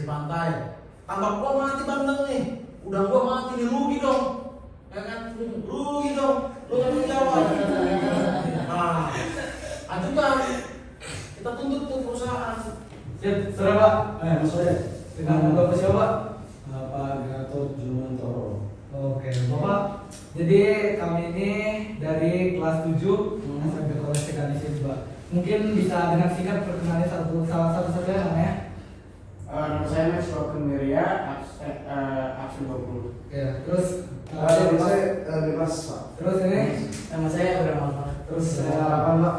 di pantai. Tambak gua mati bandeng nih. Udah gua mati nih, rugi dong. Ya kan? Rugi dong. Lu tanggung jawab. Nah, ajukan. Kita tuntut tuh perusahaan. Siap, saudara Pak. Mas Soe. Dengan Bapak siapa Pak? Pak Gatot Jumantoro. Oke, Bapak. Jadi kami ini dari kelas 7 SMP Kolej Teknik Pak. Mungkin bisa dengan singkat perkenalkan salah satu saja namanya. Nama saya Mas Roken Miria, absen 20. Ya, terus Bebas Pak. terus ini Nama saya Abraham Alfa. terus apa Pak?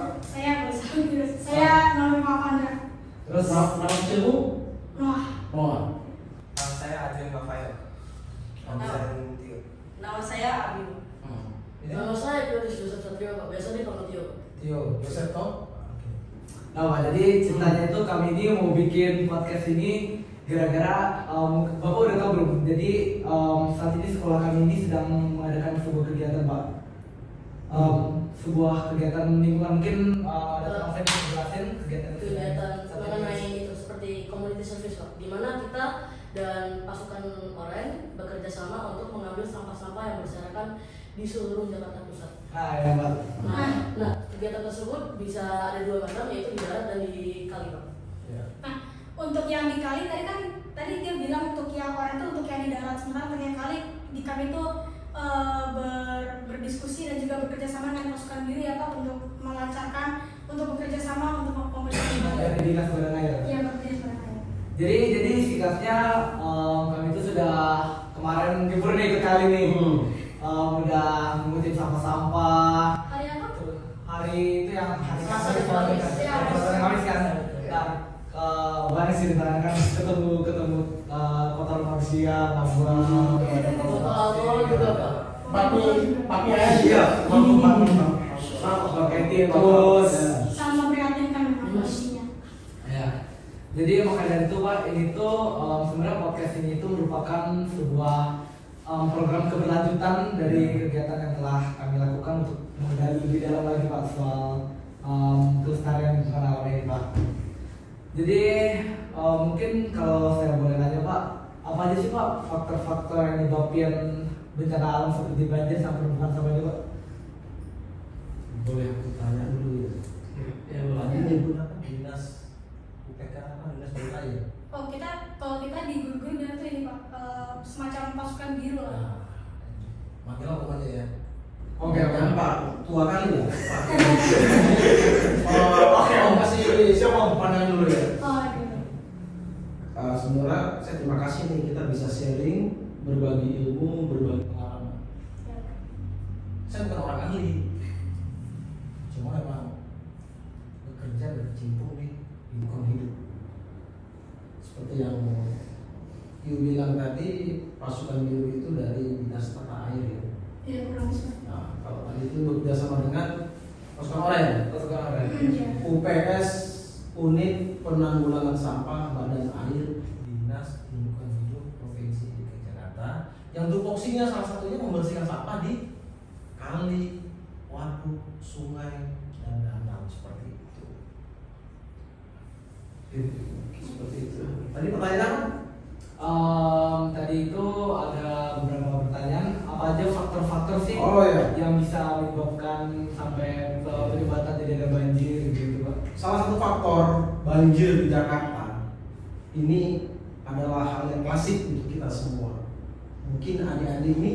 Saya Naomi Mafandra. Terus Nama kecilmu? Noah. Noah. Saya Adrian Rafael. Nama saya Abi. Nama saya Yoris Joseph Satrio, Pak. Biasa dipanggil Tio. Tio. Joseph toh? Nah, Pak, jadi ceritanya itu kami ini mau bikin podcast ini gara-gara Bapak udah tahu belum? Jadi saat ini sekolah kami ini sedang mengadakan sebuah kegiatan Pak. Sebuah kegiatan lingkungan mungkin ada teman saya bisa jelasin kegiatan itu. Kegiatan mengenai itu seperti community service, Pak. Di mana kita dan pasukan oranye bekerja sama untuk mengambil sampah-sampah yang berserakan di seluruh Jakarta Pusat. Nah, ya Pak. Nah, kegiatan tersebut bisa ada dua macam, yaitu di darat dan di kali, Pak. Nah, untuk yang di kali tadi dia bilang untuk yang orang itu untuk yang di darat, sementara untuk yang kali di kami itu berdiskusi dan juga bekerja sama dengan pasukan biru ya Pak untuk melancarkan untuk bekerja sama untuk membersihkan. Dari dinas badan air. Iya, bekerja sama dengan. Jadi singkatnya kami itu sudah kemarin libur nih ke kali nih. Udah mengutip sampah-sampah. Hari apa? Hari itu yang hari Kamis. Kamis kan. Nah, banyak sih ditanya kan ketemu kotor manusia, ngabung. Alkohol juga, Pak. Papi aja. Iya. Papi. Pakai tikus. Sama memprihatinkan kondisinya. Ya. Jadi maka dari itu Pak, ini tuh sebenarnya podcast ini itu merupakan sebuah program keberlanjutan dari kegiatan yang telah kami lakukan untuk menggali lebih dalam lagi Pak soal kelestarian lingkungan alam ini Pak. Jadi mungkin kalau saya boleh nanya Pak, apa aja sih Pak faktor-faktor yang menyebabkan bencana alam seperti banjir sampai penumpukan sampah ini Pak? Boleh aku tanya dulu ya? Ya, Tadi nyebut apa? Dinas UPK apa? Dinas Air. Oh, kalau kita di guru-guru bilang tuh ini Pak, semacam pasukan biru lah. Nah, manggil aku aja ya. Oke, Pak, tua kali ya. Oke, om kasih siapa om pandangan dulu ya. Oh, gitu. Sebenarnya saya terima kasih nih kita bisa sharing, berbagi ilmu, berbagi pengalaman. Ya. Saya bukan orang ahli, cuma emang bekerja berkecimpung di lingkungan hidup. Seperti yang Yu bilang tadi, pasukan biru itu dari dinas tata air ya. Iya, kurang lebih. Nah, kalau tadi itu bekerja sama dengan pasukan oranye, Iya. UPS, Unit Penanggulangan Sampah Badan Air Dinas Lingkungan Hidup Provinsi DKI Jakarta, yang tupoksinya salah satunya membersihkan sampah di kali, waduk, sungai, dan danau seperti itu. Seperti itu. Tadi pertanyaan apa? Tadi itu ada beberapa pertanyaan. Apa aja faktor-faktor sih Oh, iya. yang bisa menyebabkan sampai penyebatan jadi ada banjir gitu Pak? Salah satu faktor banjir di Jakarta ini adalah hal yang klasik untuk kita semua. Mungkin adik-adik ini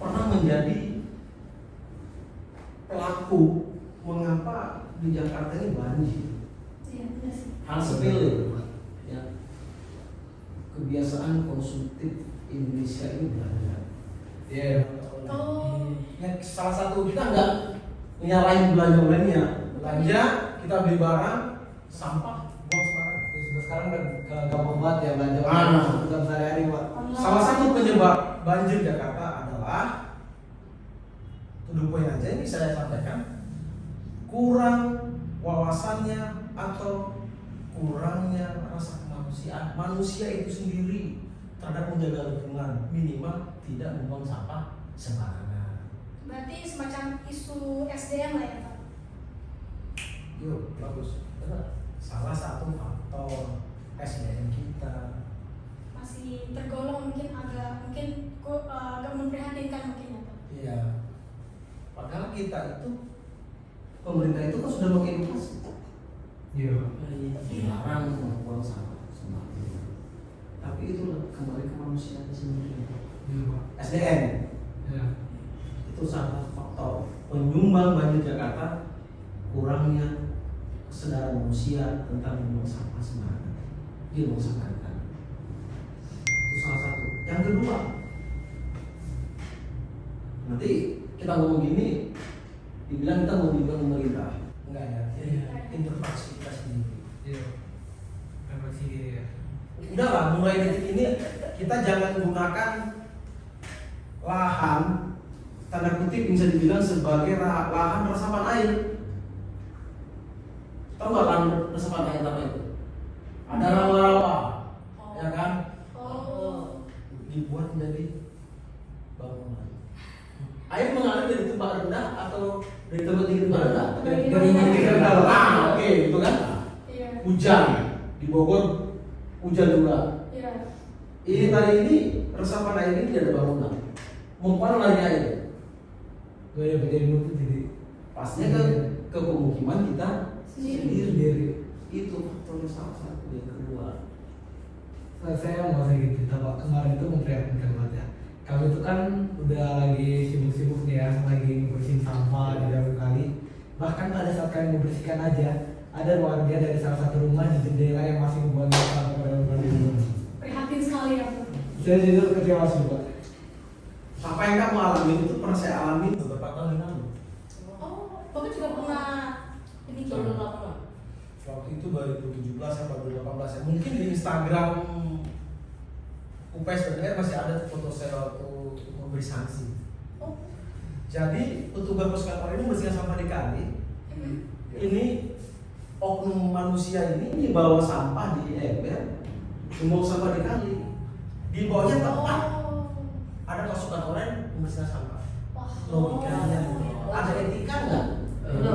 pernah menjadi pelaku mengapa di Jakarta ini banjir. Iya, benar sih. Hal sepele, ya. Kebiasaan konsumtif Indonesia ini banyak. Iya. Oh. Yang salah satu kita nggak nyalahin belanja, kita beli barang, sampah, buang sembarangan. Terus sekarang udah gampang banget ya belanja kebutuhan sehari-hari Pak. Salah satu penyebab banjir Jakarta adalah to poin aja ini saya sampaikan, kurang wawasannya atau kurangnya rasa kemanusiaan manusia itu sendiri terhadap menjaga lingkungan, minimal tidak membuang sampah sembarangan. Berarti semacam isu SDM lah ya Pak? Yuk, bagus. Benar. Salah satu faktor SDM kita. Masih tergolong mungkin agak memprihatinkan mungkin ya Pak. Iya. Padahal kita itu, pemerintah itu kan sudah menginovasi. Iya. Dilarang membuang sampah sembarangan. Tapi itulah kembali ke manusia sendiri. Iya Pak. SDM Iya. itu salah satu faktor penyumbang banjir Jakarta, kurangnya kesadaran manusia tentang membuang sampah sembarangan. Dia buang sampah di tanah. Itu salah satu. Yang kedua, nanti kita ngomong gini, dibilang kita mau dibilang pemerintah. Enggak ya, intervensi kita sendiri. Iya. Refleksi diri ya. Udahlah, mulai detik ini kita jangan gunakan lahan tanda kutip bisa dibilang sebagai lahan resapan air. Tahu nggak lahan resapan air apa itu? Ada rawa-rawa, ya kan? Oh. Dibuat menjadi bangunan. Air mengalir dari tempat rendah atau dari tempat tinggi tempat rendah? Dari tinggi ke rendah. Oke, itu kan? Iya. Hujan di Bogor, hujan juga. Iya. Ini tadi ini resapan air ini tidak ada bangunan. Mau kemana lari air? Gak ada beda nutup jadi Pastinya ke pemukiman kita sendiri. Itu faktornya salah satu yang kedua. Saya mau sedikit cerita Pak, kemarin itu memprihatinkan banget ya. Kami itu kan udah lagi sibuk-sibuk nih ya, lagi bersihin sampah di dalam kali. Bahkan pada saat kami membersihkan aja, ada warga dari salah satu rumah di jendela yang masih membuang sampah ke dalam kali. Prihatin sekali ya Pak. Saya jujur kecewa sih Pak. Apa yang kamu alami itu pernah saya alami beberapa tahun yang lalu. Oh, Bapak juga pernah demikian. Sebelum lapangan. Waktu itu 2017 atau 2018 ya. Mungkin di Instagram UPS BNR masih ada foto saya waktu memberi sanksi. Oh. Jadi petugas puskesmas ini bersihkan sampah di kali. Ini oknum manusia ini bawa sampah di ember, membawa sampah di kali. Di bawahnya tempat ada pasukan orang membersihkan sampah. Wah. Logikanya ada etika nggak? Tidak.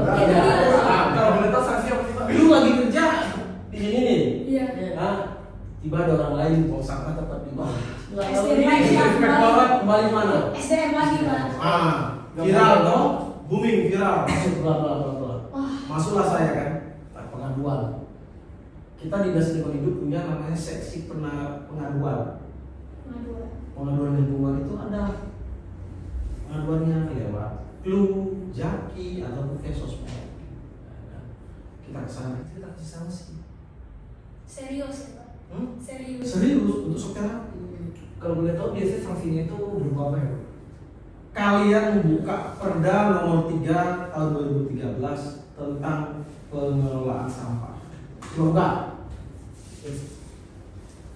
Kalau boleh tahu sanksi apa sih Pak? Lu lagi kerja di sini nih. Iya. Hah? Tiba ada orang lain buang sampah tempat di bawah. SDM lagi Pak. Respect banget, kembali mana? SDM lagi Pak. Viral dong, booming viral. Masuk bla. Wah. Masuklah saya kan, pengaduan. Kita di Dinas Lingkungan Hidup punya namanya seksi pengaduan. Pengaduan lingkungan itu ada pengaduannya lewat Clue, Jaki ataupun via sosmed. Kita kesana, kita kasih sanksi. Serius ya Pak. Serius. Serius untuk shock terapi. Kalau boleh tahu biasanya sanksinya itu berupa apa ya Pak? Kalian membuka Perda nomor 3 tahun 2013 tentang pengelolaan sampah. Coba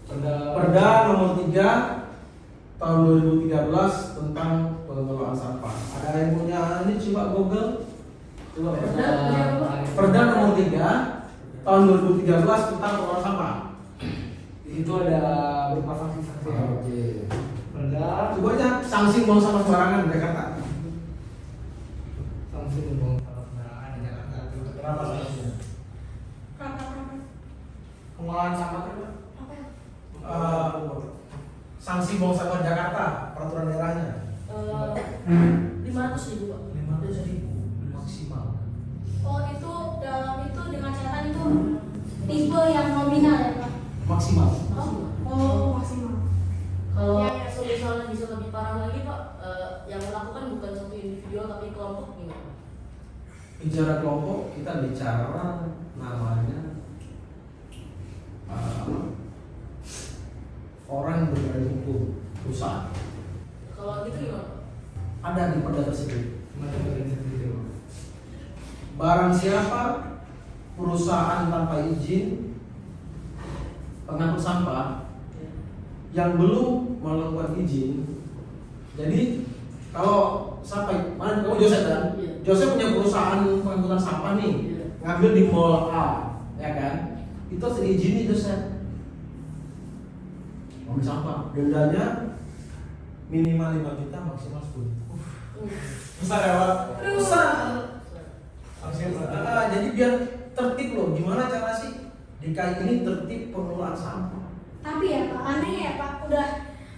Perda nomor 3 tahun 2013 tentang pengelolaan sampah. Ada yang punya ini coba Google. Coba Perda nomor 3 tahun 2013 tentang pengelolaan sampah. Di situ ada berupa sanksi-sanksi. Oke. Perda Coba aja sanksi buang sampah sembarangan di Jakarta. sanksi membuang sampah sembarangan di Jakarta. Kenapa sanksinya? Kenapa? Pengolahan sampah itu Apa ya? Sanksi buang sampah di Jakarta, peraturan daerahnya. 500.000 Pak. 500.000 maksimal. Oh itu dengan catatan itu tipe yang nominal ya Pak. Maksimal. Oh maksimal. Kalau Ya, ya. misalnya bisa lebih parah lagi Pak, yang melakukan bukan satu individual tapi kelompok gimana? Bicara kelompok, kita bicara namanya orang yang berbadan hukum perusahaan. Kalau gitu gimana Pak? Ada di perda tersebut. Macam-macam seperti itu. Barang siapa perusahaan tanpa izin pengangkut sampah yang belum melakukan izin. Jadi kalau sampai mana kamu Joseph kan? Iya. Joseph punya perusahaan pengangkutan sampah nih, Iya. ngambil di mall A, ya kan? Itu harus diizini Joseph. Ngambil sampah, dendanya minimal 5 juta, maksimal 10 juta. Besar ya Pak? Besar. Jadi biar tertib loh, gimana cara sih DKI ini tertib pengelolaan sampah. Tapi ya Pak, anehnya ya Pak, udah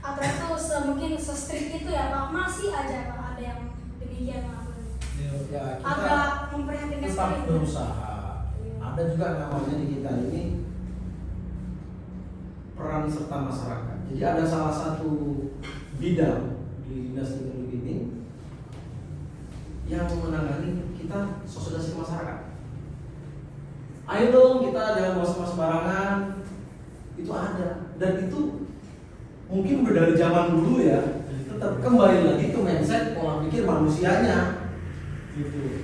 aturan itu mungkin se-strict itu ya Pak, masih aja Pak ada yang demikian Pak. Ya, kita Agak memprihatinkan tetap sekali. berusaha. Ada juga namanya di kita ini peran serta masyarakat. Jadi ada salah satu bidang di dinas lingkungan ini yang menangani kita sosialisasi masyarakat. Ayo dong kita jangan buang sampah sembarangan. Itu ada dan itu mungkin udah dari zaman dulu ya. Tetap kembali lagi ke mindset pola pikir manusianya. Gitu.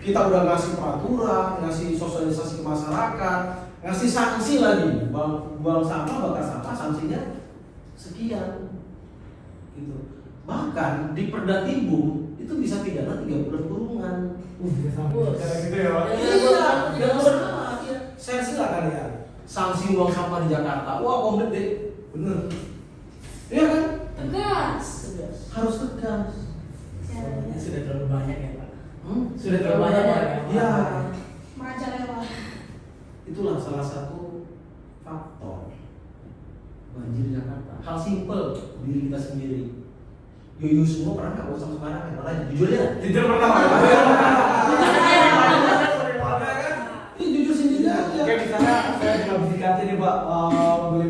Kita udah ngasih peraturan, ngasih sosialisasi ke masyarakat, ngasih sanksi lagi, buang sampah, bakar sampah, sanksinya sekian, gitu. Bahkan di Perda Tibung itu bisa pidana 3 bulan kurungan. Bisa sampai kayak gitu ya Pak. Iya, iya. Saya silakan ya. Sanksi buang sampah di Jakarta, wah komplit deh, bener. Iya kan? Tegas. Harus tegas. Ini sudah terlalu banyak ya Pak. Sudah terlalu banyak ya. Iya. Merajalela. Itulah salah satu faktor banjir Jakarta. Hal simpel diri kita sendiri. Yoyo semua pernah nggak buang sampah sembarangan? Makanya jujur ya. Jujur pernah. Ini jujur sendiri aja. Oke, misalnya saya habis di kantin nih Pak, beli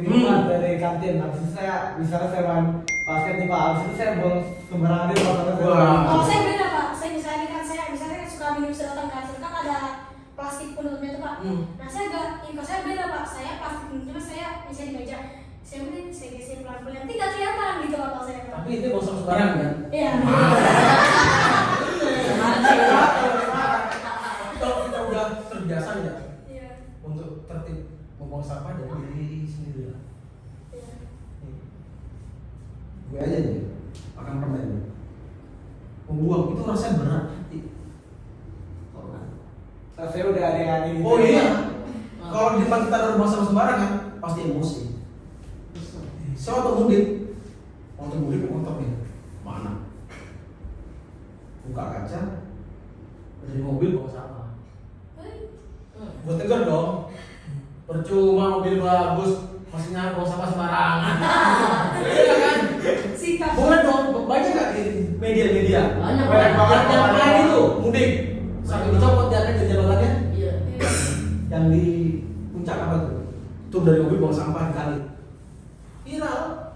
minuman dari kantin. Habis itu misalnya saya main basket nih Pak, habis itu saya buang sembarangan di Pak. Wah. Kalau saya beda Pak, saya misalnya kan saya suka minum sedotan kan, kan ada plastik penutupnya tuh Pak. Nah saya kalau saya beda Pak, saya plastik penutupnya saya misalnya di meja, saya mungkin saya geser pelan-pelan, tidak kelihatan gitu Pak kalau saya Pak. Tapi itu buang sampah sembarangan kan? Iya. Kalau kita udah terbiasa ya Iya. untuk tertib membuang sampah dari diri sendiri lah. Iya. Gue aja nih makan permen. Membuang itu rasanya berat hati. Tau kan? Saya udah ada yang ini. Oh iya. Kalau di depan kita ada rumah sampah sembarangan, pasti emosi. Saya waktu mudik motor nih, mana? Buka kaca, dari mobil bawa sampah. Gue tegur dong. Percuma mobil bagus, masih nyari bawa sampah sembarangan. Iya kan? Sikap. Boleh dong, baca nggak di media-media? Banyak banget. Yang lain itu mudik, sampai dicopot jalan di jalannya. Iya. Yang di puncak apa tuh? Tuh dari mobil buang sampah di kali. Viral.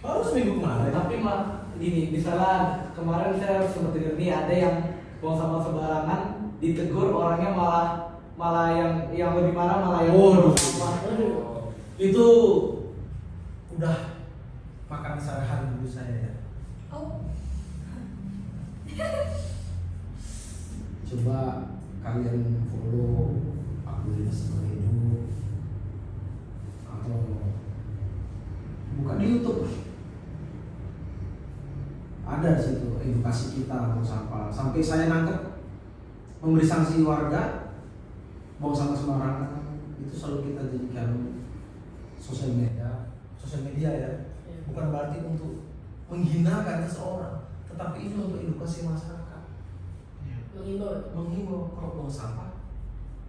Baru seminggu kemarin. Tapi mah gini, misalnya kemarin saya sempat dengar nih ada yang buang sampah sembarangan, ditegur orangnya malah yang lebih marah malah yang Waduh. buang sampah. Itu udah makan sehari dulu saya ya. Oh. Coba kalian follow aku di Sekolah Hidup atau buka di YouTube. Ada di situ edukasi kita buang sampah. Sampai saya nangkep memberi sanksi warga buang sampah sembarangan itu selalu kita jadikan sosial media ya. Bukan berarti untuk menghinakan seseorang, tetapi itu untuk edukasi masyarakat. Menghimbau kalau buang sampah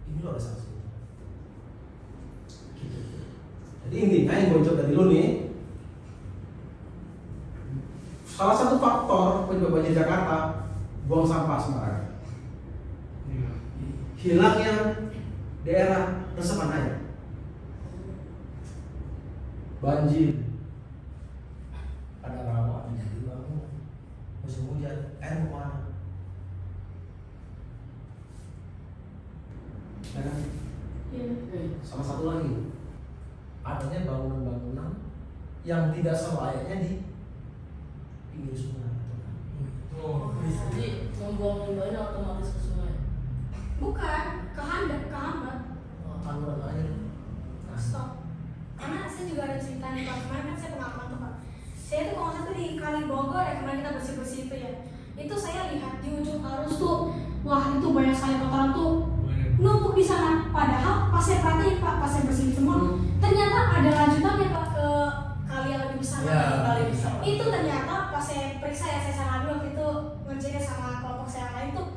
ini loh ada sanksi. Gitu. Jadi intinya yang bocor dari lu nih, salah satu faktor penyebab banjir Jakarta buang sampah sembarangan. Hilangnya daerah resapan air, banjir, ada rawa di bangun, musim hujan, air mau kemana? Ya kan? Iya. Sama satu lagi, adanya bangunan-bangunan yang tidak selayaknya di pinggir sungai. Jadi membuang limbahnya otomatis ke sungai. Bukan, kehambat. Panturan aja. Stop. Karena saya juga ada cerita nih Pak, kemarin kan saya pengalaman tuh Pak. Saya tuh kalau nggak salah di Kali Bogor ya, kemarin kita bersih-bersih itu ya. Itu saya lihat di ujung arus tuh, wah itu banyak sekali kotoran tuh numpuk di sana. Padahal pas saya perhatiin Pak, pas saya bersihin semua, ternyata ada lanjutannya Pak ke kali yang lebih besar. Ya, kali besar. itu ternyata pas saya periksa ya, saya sama waktu itu ngerjainnya sama kelompok saya yang lain tuh,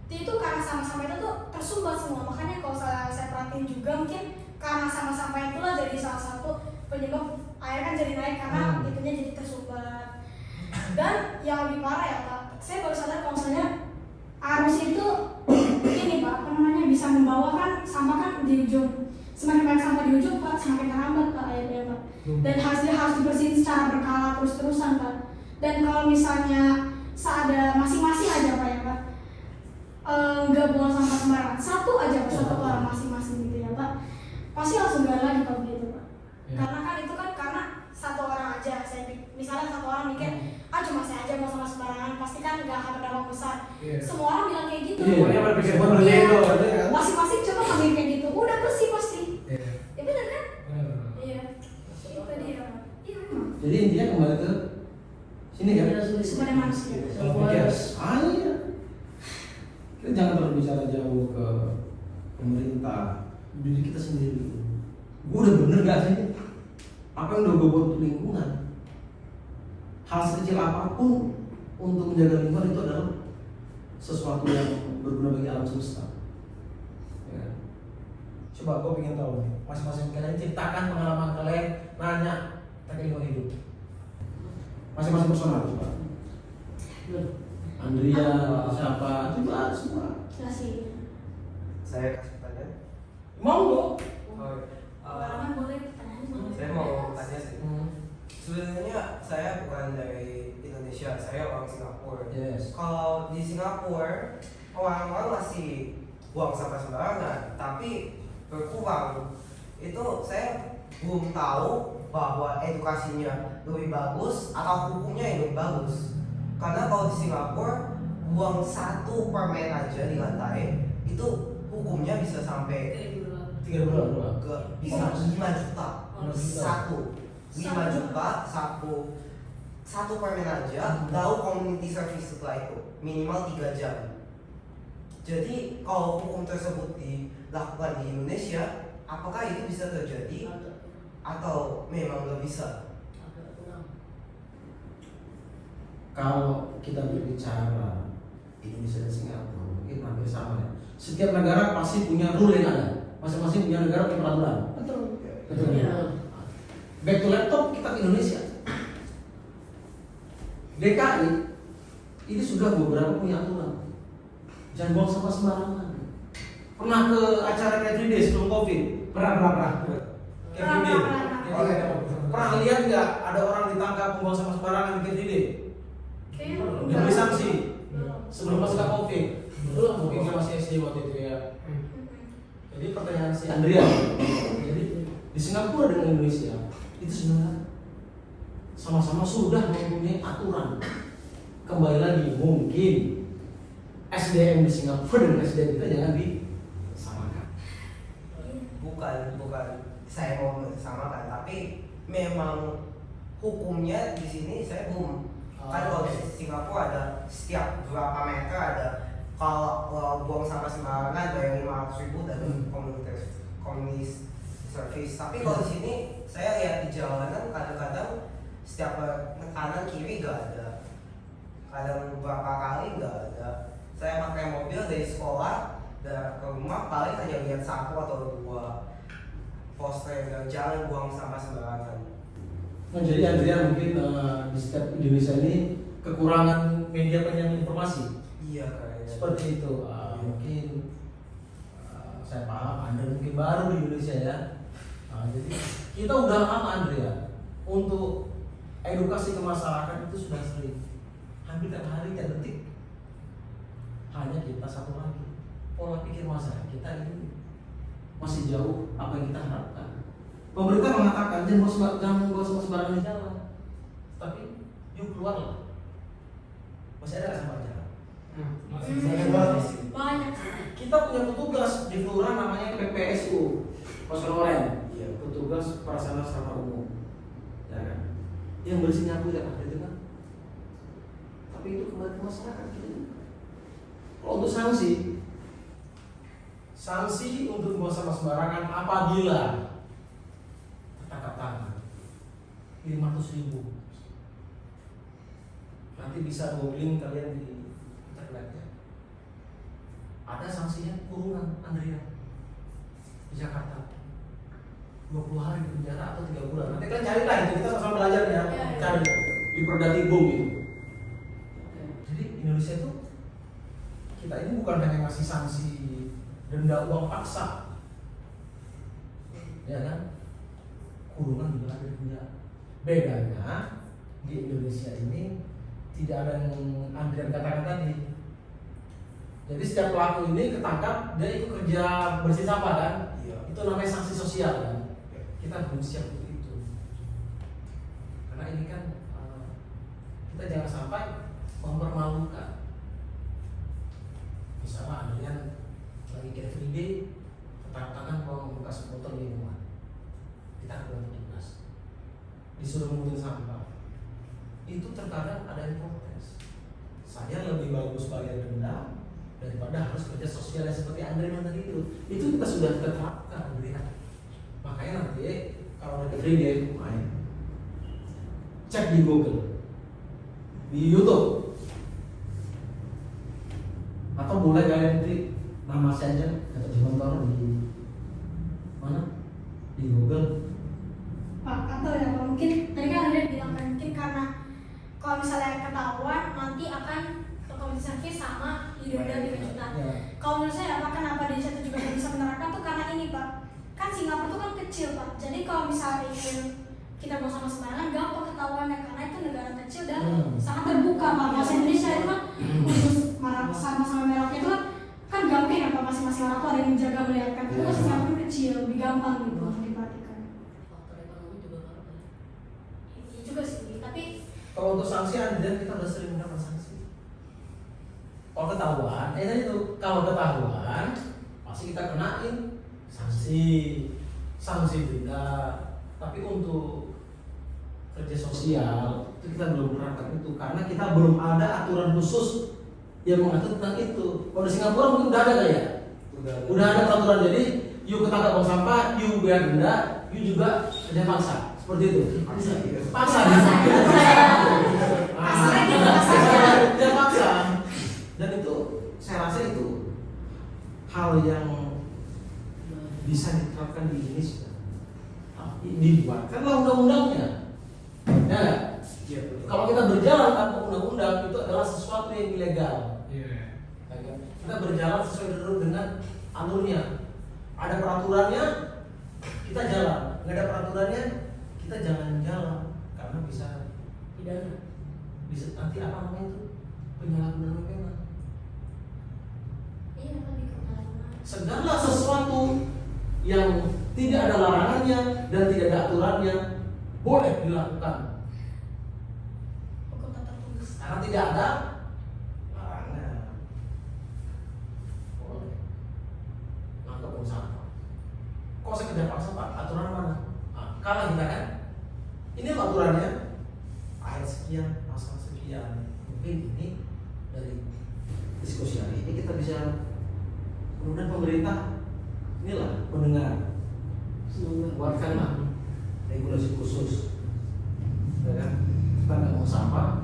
itu karena sama-sama itu tuh tersumbat semua. Makanya kalau saya perhatiin juga juga mungkin karena sampah-sampah itulah jadi salah satu penyebab air kan jadi naik karena itunya jadi tersumbat. Dan yang lebih parah ya Pak, saya baru sadar kalau misalnya arus itu ini Pak, apa namanya, bisa membawa kan sampah kan di ujung. Semakin banyak sampah di ujung Pak, semakin terhambat Pak airnya Pak. Dan harus dibersihin secara berkala terus-terusan Pak. Dan kalau misalnya ada masing-masing aja Pak ya Pak, nggak buang sampah sembarangan, satu aja Pak, satu orang masing-masing gitu ya Pak, pasti langsung gak lagi Pak begitu Pak. Karena kan itu kan karena satu orang aja, misalnya satu orang mikir, cuma saya aja buang sampah sembarangan, pasti kan nggak akan berdampak besar. Semua orang bilang kayak gitu. Semuanya berpikir Semua seperti berbeda, itu. berbeda kan? Masing-masing coba ngambil kayak gitu, udah bersih pasti. Iya. Ya benar kan? Benar. Iya. Itu dia. Iya memang. Jadi intinya kembali ke sini kan? Sebagai manusia. Kalau pikir, iya. Kita jangan berbicara jauh ke pemerintah, diri kita sendiri. Gue udah bener gak sih? Apa yang udah gue buat untuk lingkungan? Hal sekecil apapun untuk menjaga lingkungan itu adalah sesuatu yang berguna bagi alam semesta. Ya. Coba gue pengen tahu nih, masing-masing kalian ceritakan pengalaman kalian nanya tentang lingkungan hidup. Masing-masing personal coba. Andrea, siapa? Coba semua. Kasih. Saya kasih pertanyaan. Mau dong? Pengalaman boleh, pertanyaan boleh. Saya mau tanya sih. Sebenarnya saya bukan dari Indonesia, saya orang Singapura. Yes. Kalau di Singapura orang-orang masih buang sampah sembarangan, tapi berkurang. Itu saya belum tahu bahwa edukasinya lebih bagus atau hukumnya yang lebih bagus. Karena kalau di Singapura buang satu permen aja di lantai itu hukumnya bisa sampai 3 bulan. ke bisa 5 juta satu 5 juta satu permen aja, lalu community service setelah itu minimal 3 jam. Jadi kalau hukum tersebut dilakukan di Indonesia, apakah itu bisa terjadi atau memang nggak bisa? Kalau kita berbicara Indonesia dan Singapura mungkin hampir sama ya. Setiap negara pasti punya rule yang ada. Masing-masing punya negara punya peraturan. Betul. Betul. Back to laptop kita ke Indonesia. DKI itu sudah beberapa punya aturan. Jangan buang sampah sembarangan. Pernah ke acara Car Free Day sebelum COVID? Pernah. Car Free Day. Pernah lihat nggak ada orang ditangkap membuang sampah sembarangan di Car Free Day? Kayaknya Diberi sanksi belum. sebelum masuk COVID. Belum, mungkin saya masih SD waktu itu ya. Jadi pertanyaan si Andrea, jadi di Singapura dengan Indonesia itu sebenarnya sama-sama sudah mempunyai aturan. Kembali lagi mungkin SDM di Singapura dengan SDM kita jangan disamakan. Bukan saya mau samakan, tapi memang hukumnya di sini saya belum. Kan kalau di Singapura ada setiap berapa meter ada, kalau buang sampah sembarangan ada yang 500.000 dan community service. Tapi kalau di sini saya lihat di jalanan kadang-kadang setiap kanan kiri nggak ada, kadang beberapa kali nggak ada. Saya pakai mobil dari sekolah dan ke rumah paling hanya lihat 1 atau 2 poster yang jangan buang sampah sembarangan. Nah, jadi Andrea mungkin di setiap Indonesia ini kekurangan media penyampaian informasi. Iya kayaknya. Seperti itu. Mungkin saya paham Anda mungkin baru di Indonesia ya. Jadi kita udah lama Andrea untuk edukasi ke masyarakat itu sudah sering. Hampir tiap hari, tiap detik. Hanya kita satu lagi, pola pikir masyarakat kita ini masih jauh apa yang kita harapkan. Pemerintah mengatakan jangan buang sampah sembarangan di jalan, tapi yuk keluarlah. Masih ada sampah jalan. Banyak. Kita punya petugas di kelurahan namanya PPSU, Pasukan Oranye. Iya, petugas pelaksana usaha umum. Ya kan? Yang bersih nyapu ya itu kan. Tapi itu kembali ke masyarakat kita. Kalau untuk sanksi untuk buang sampah sembarangan apabila tertangkap tangan 500.000. Nanti bisa googling kalian di internet ya. Ada sanksinya kurungan Andrea. Jakarta 20 hari di penjara atau 3 bulan. Nanti kan carilah itu, kita sama-sama belajar ya. Iya. Cari di Perdatibung gitu. Jadi Indonesia itu kita ini bukan hanya ngasih sanksi denda uang paksa, ya kan? Kurungan juga ada di penjara. Bedanya di Indonesia ini tidak ada yang Andrian katakan tadi. Jadi setiap pelaku ini ketangkap, dia ikut kerja bersih sampah kan? Iya. Itu namanya sanksi sosial kan? Kita belum siap untuk itu. Karena ini kan kita jangan sampai mempermalukan. Misalnya Andrian lagi Car Free Day, tangan mau bekas botol minuman, kita bulan 17 disuruh mengutin sampah. Itu terkadang ada yang protes. Saya lebih bagus bayar denda daripada harus kerja sosial yang seperti Andrian tadi itu. Itu kita sudah terapkan, Andrian. Makanya nanti kalau ada free day main, cek di Google, di YouTube, atau boleh kalian ketik nama saya aja atau Jimontor di mana, di Google. Pak, atau ya Pak, mungkin tadi kan Anda bilang kan mungkin karena kalau misalnya ketahuan nanti akan ke community service sama didenda 3 juta. Ya. Kalau menurut saya apa kenapa di situ juga nggak bisa menerapkan tuh karena ini Pak, kan Singapura tuh kan kecil Pak, jadi kalau misalnya ingin kita buang sama sembarangan gampang ketahuannya karena itu negara kecil dan sangat terbuka Pak. Kalau Indonesia itu kan khusus sama-sama meroknya itu kan gampang ya Pak, masing-masing orang tuh ada yang menjaga melihat kan. Terus Singapura kecil lebih gampang gitu untuk diperhatikan. Faktor ekonomi juga ngaruh. Ini juga sih, tapi Kalau untuk sanksi Andrian kita udah sering mendapat sanksi. Kalau ketahuan, itu kalau ketahuan pasti kita kenain sanksi denda. Tapi untuk kerja sosial itu kita belum menerapkan itu karena kita belum ada aturan khusus yang mengatur tentang itu. Kalau di Singapura mungkin udah ada kayak, udah ada peraturan. Jadi you ketangkap buang sampah, you bayar denda, you juga kerja paksa. Seperti itu. Paksa. Kerja paksa. Dan itu saya rasa itu hal yang bisa diterapkan di Indonesia. Dibuatkanlah undang-undangnya. Ya, Iya, betul. kalau kita berjalan tanpa undang-undang itu adalah sesuatu yang ilegal. Iya. Ya kan? Kita berjalan sesuai dengan alurnya. Ada peraturannya, kita jalan. Nggak ada peraturannya, kita jangan jalan karena bisa Pidana. nanti apa namanya itu penyalahgunaan wewenang. iya lebih ke dalam. Segala sesuatu yang tidak ada larangannya dan tidak ada aturannya boleh dilakukan Hukum tak tertulis. karena tidak ada larangan. Boleh nangkep buang sampah. Kok saya kerja paksa Pak? Aturan mana? Kalah kita kan? Ini aturannya ayat sekian, pasal sekian. Mungkin ini dari diskusi hari ini kita bisa, kemudian pemerintah inilah mendengar, buatkanlah regulasi khusus, ya kan? Kita nggak mau sampah,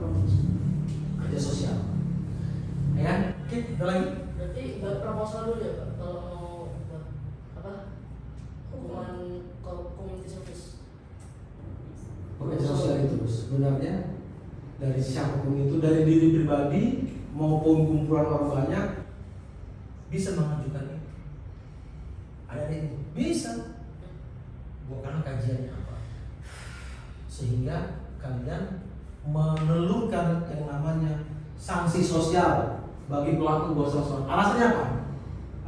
kerja sosial, ya kan? Oke, ada lagi? Berarti buat proposal dulu ya Pak, kalau mau buat apa? Hukuman community service. Kerja sosial itu sebenarnya dari siapapun itu, dari diri pribadi maupun kumpulan orang banyak bisa mengajukan itu. Ada ini bisa, bukan kajiannya apa, sehingga kalian menelurkan yang namanya sanksi sosial bagi pelaku buat sosial. Alasannya apa?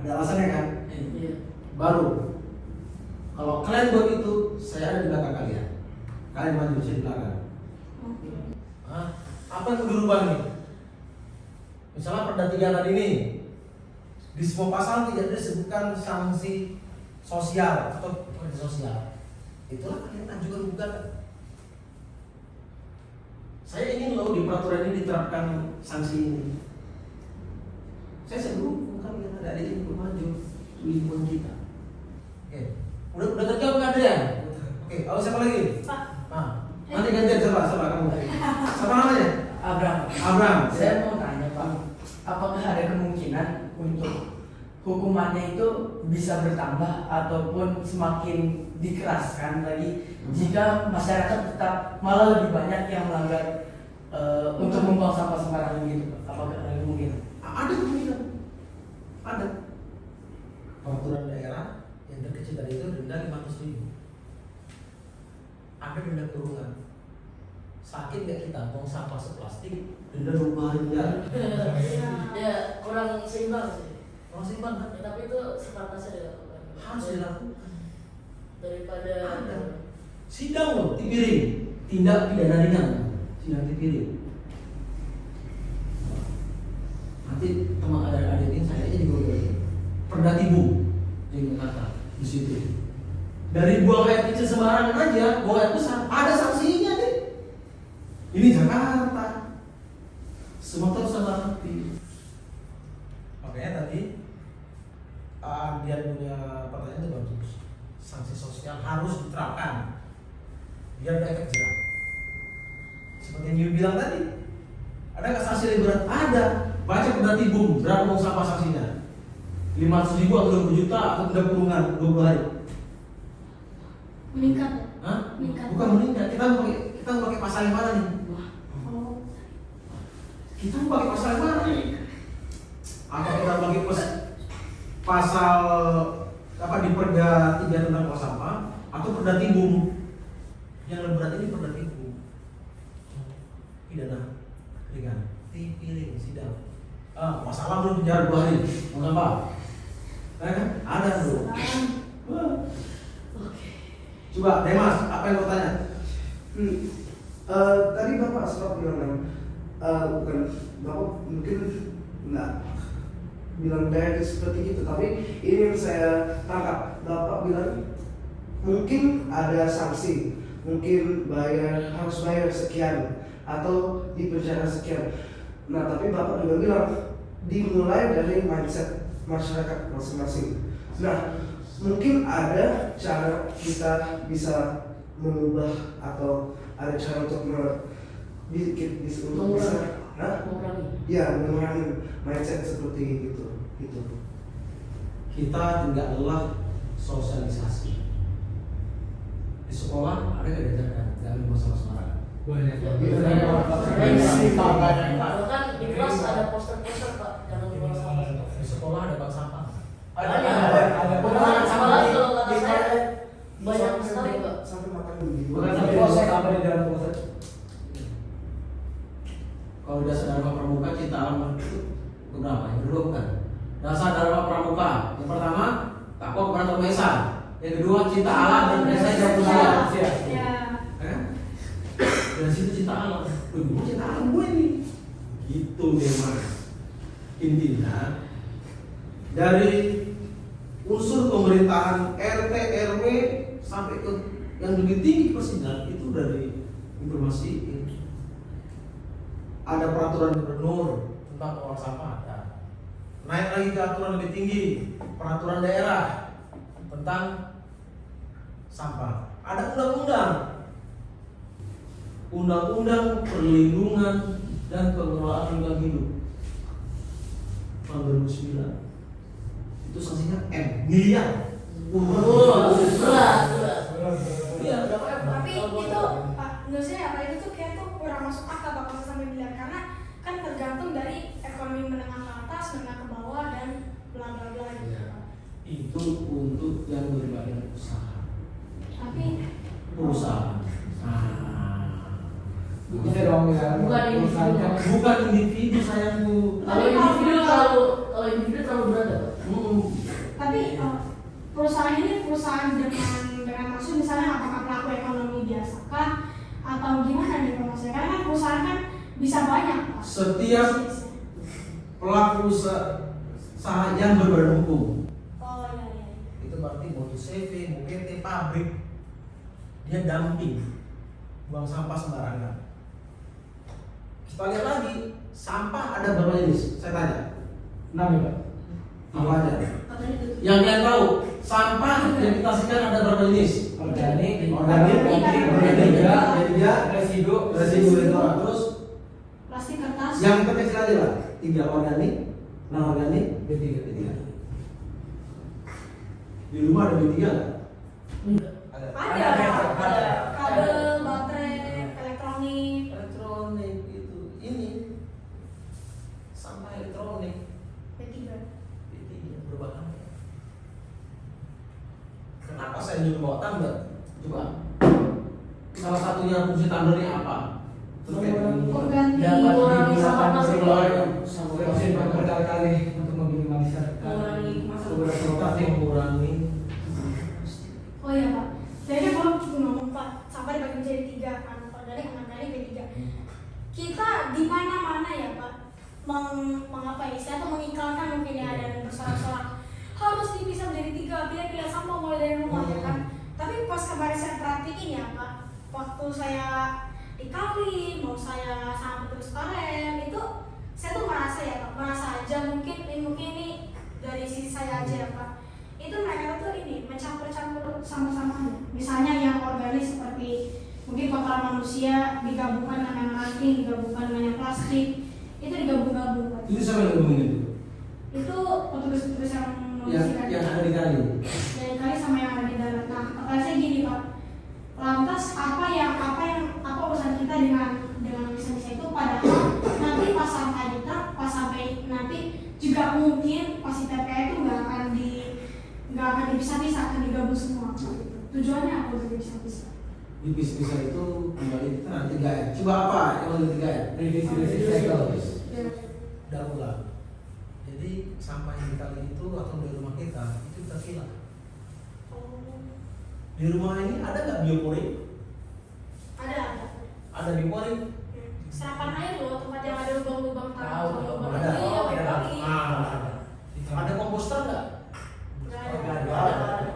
Ada alasannya kan? Iya. Baru kalau kalian buat itu, saya ada di belakang kalian. Kalian maju saya di belakang. Apa yang mau dirubah nih? Misalnya perda 3 tadi ini, di semua pasal tidak disebutkan sanksi sosial atau kerja sosial. Itulah kalian ajukan gugatan. Saya ingin loh di peraturan ini diterapkan sanksi ini. Saya sebelum kalian ada ini maju lingkungan kita. Oke, udah terjawab nggak Adrian? Oke, siapa lagi? Pak, Nanti gantian coba kamu. Siapa namanya? Abraham. Saya mau tanya Pak, apakah ada kemungkinan untuk hukumannya itu bisa bertambah ataupun semakin dikeraskan lagi jika masyarakat tetap malah lebih banyak yang melanggar untuk membuang sampah sembarangan gitu Pak? Apakah ada mungkin? Ada kemungkinan. Ada. Peraturan daerah yang terkecil dari itu denda 500.000. Ada denda kurungan. Sakit nggak kita buang sampah seplastik denda 20 hari penjara. Ya kurang seimbang sih. Orang seimbang kan? Ya, tapi itu sepantasnya dilakukan. Harus dilakukan. Daripada Ada. Sidang loh, Tipiring. Tindak pidana ringan. Sidang Tipiring. Nanti teman adik-adik ini saya aja digodohin. Perda Tibu yang kata di situ. Dari buang air kecil sembarangan aja, buang air besar, ada sanksinya deh. Ini Jakarta. Semua terus salah ngerti. Makanya tadi dia punya pertanyaan itu bagus. Sanksi sosial harus diterapkan biar ada efek jerah. Seperti yang you bilang tadi, ada nggak sanksi lebih berat? Ada. Baca Perda Tibu, berapa buang sampah sanksinya? 500.000 atau 20 juta atau denda kurungan 20 hari. Meningkat. Hah? Meningkat. Bukan meningkat. Kita mau pakai pasal yang mana nih? Oh. Kita mau pakai pasal yang mana nih? Apa kita pakai pasal apa di Perda 3 tentang buang sampah atau Perda Tibu? Yang lebih berat ini Perda Tibu. Pidana ringan. Tipiring sidang. Masalah belum penjara 2 hari. Mau apa? Ada bro. Coba Demas, apa yang kau tanya? Tadi Bapak sempat bilang bukan Bapak mungkin nggak bilang direct seperti itu, tapi ini yang saya tangkap Bapak bilang mungkin ada sanksi, mungkin harus bayar sekian atau dipenjara sekian. Nah tapi Bapak juga bilang dimulai dari mindset masyarakat masing-masing. Nah mungkin ada cara kita bisa mengubah atau ada cara untuk mengurangi mindset seperti itu. Kita tidak lelah sosialisasi. Di sekolah ada nggak diajarkan jangan buang sampah sembarangan? Banyak. bahkan di kelas ada poster-poster Pak, jangan dibuang sampah. Di sekolah ada bank sampah. Ada. Apalagi kalau kata saya banyak sekali Pak. Sampai makan dulu. Bukan sampai proses apa di dalam proses. Kalau dasar Dharma Pramuka cinta alam itu beberapa? Yang kedua bukan. Dasar Dharma Pramuka yang pertama takwa kepada Tuhan Maha Esa. Yang kedua cinta alam dan desa yang manusia. Ya. Dari situ cinta alam. Gue cinta alam gue nih. Gitu deh mas. Intinya dari unsur pemerintahan RT RW sampai ke yang lebih tinggi presiden itu dari informasi. Ada peraturan gubernur tentang pengelolaan sampah ada. Naik lagi ke aturan lebih tinggi, peraturan daerah tentang sampah. Ada undang-undang perlindungan dan pengelolaan lingkungan hidup tahun 2009. Itu sanksinya miliar. Berat. Iya. Tapi itu Pak, menurut saya apa itu tuh kayak tuh kurang masuk akal bakal sampai miliar karena kan tergantung dari ekonomi menengah ke atas, menengah ke bawah dan bla bla bla gitu. Itu untuk yang berbadan usaha. Tapi Perusahaan. Bisa dong misalnya. Bukan individu. Bukan individu sayangku. Kalau individu terlalu berat ya Pak. tapi perusahaan ini perusahaan dengan maksud misalnya apakah pelaku ekonomi biasa kah atau gimana nih Pak maksudnya? Karena kan perusahaan kan bisa banyak Pak. Setiap pelaku usaha yang berbadan hukum. Oh iya. Itu berarti mau CV, mau PT, pabrik, dia damping buang sampah sembarangan. Kita lihat lagi, sampah ada berapa jenis? Saya tanya. 6 ya Pak. Apa aja? Katanya gitu. Yang kalian tahu, sampah yang dikasihkan ada berapa jenis? Organik, ketiga, residu itu. Terus Plastik kertas. yang terkecil aja lah, 3 organik, non organik, B3. ketiga. Di rumah ada B3 nggak? Ada. Ada. Kabel, baterai, elektronik. Elektronik itu ini sampah elektronik B3. B3 berbahaya. Kenapa saya nyuruh bawa tumbler? Coba. Salah satunya fungsi tumblernya apa? Terus kayak gini. Pengganti Dapat mengurangi digunakan sampah plastik. Mesin berkali-kali untuk meminimalisir Mengurangi masalah. beberapa Mengurangi. Oh iya Pak. Jadi kalau ngomong Pak, sampah dibagi menjadi 3 kan, organik, anorganik, B3. Kita di mana-mana ya Pak mengapa istilah atau mengiklankan mungkin ya dan bersorak-sorak harus dipisah menjadi 3 biar tidak sampah mulai dari rumah ya kan. Tapi pas kemarin saya perhatiin ya Pak, waktu saya di kali mau saya sama petugas karen itu saya tuh merasa ya Pak, merasa aja mungkin ini dari sisi saya aja ya Pak. Itu mereka tuh ini mencampur-campur sama-sama. Misalnya yang organik seperti mungkin kotoran manusia digabungkan dengan yang ranting, digabungkan dengan yang plastik, itu digabung-gabung Pak. Itu siapa yang ngomongin itu? Itu petugas-petugas yang Yang ada di kali. dari kali sama yang ada di darat. Nah, pertanyaan saya gini Pak, lantas apa urusan kita dengan bisa itu padahal nanti pas sampai di truk, pas sampai nanti juga mungkin pas di TPA itu nggak akan dipisah-pisah, akan digabung semua. Tujuannya apa untuk dipisah-pisah? Dipisah itu kembali kita nanti 3M. Coba apa yang ada 3M? revisi cycle. Daur ulang. Jadi sampah yang di kali itu atau di rumah kita itu kita pilah. Di rumah ini ada nggak bioporing? Ada. Ada bioporing? Serapan air loh, tempat yang ada lubang-lubang Tahu, lubang ada. iya, Oh, ada. bioporing. Ada komposter nggak? Nggak Nggak ada. ada.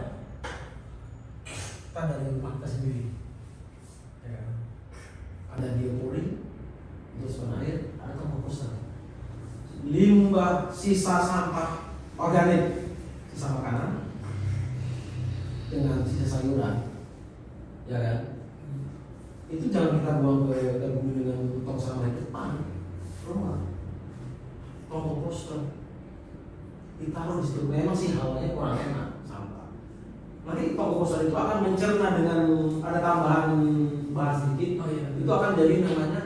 Kita dari rumah kita sendiri. Ya kan? Ada bioporing, terus air, ada komposter. Limbah sisa sampah organik, sisa makanan dengan sisa sayuran, ya kan? Itu jangan kita buang ke bumi dengan tong sampah di depan rumah, tong komposter ditaruh di situ. Memang sih hawanya kurang enak sampah. Nanti tong komposter itu akan mencerna dengan ada tambahan bahan sedikit, Oh iya. itu akan jadi namanya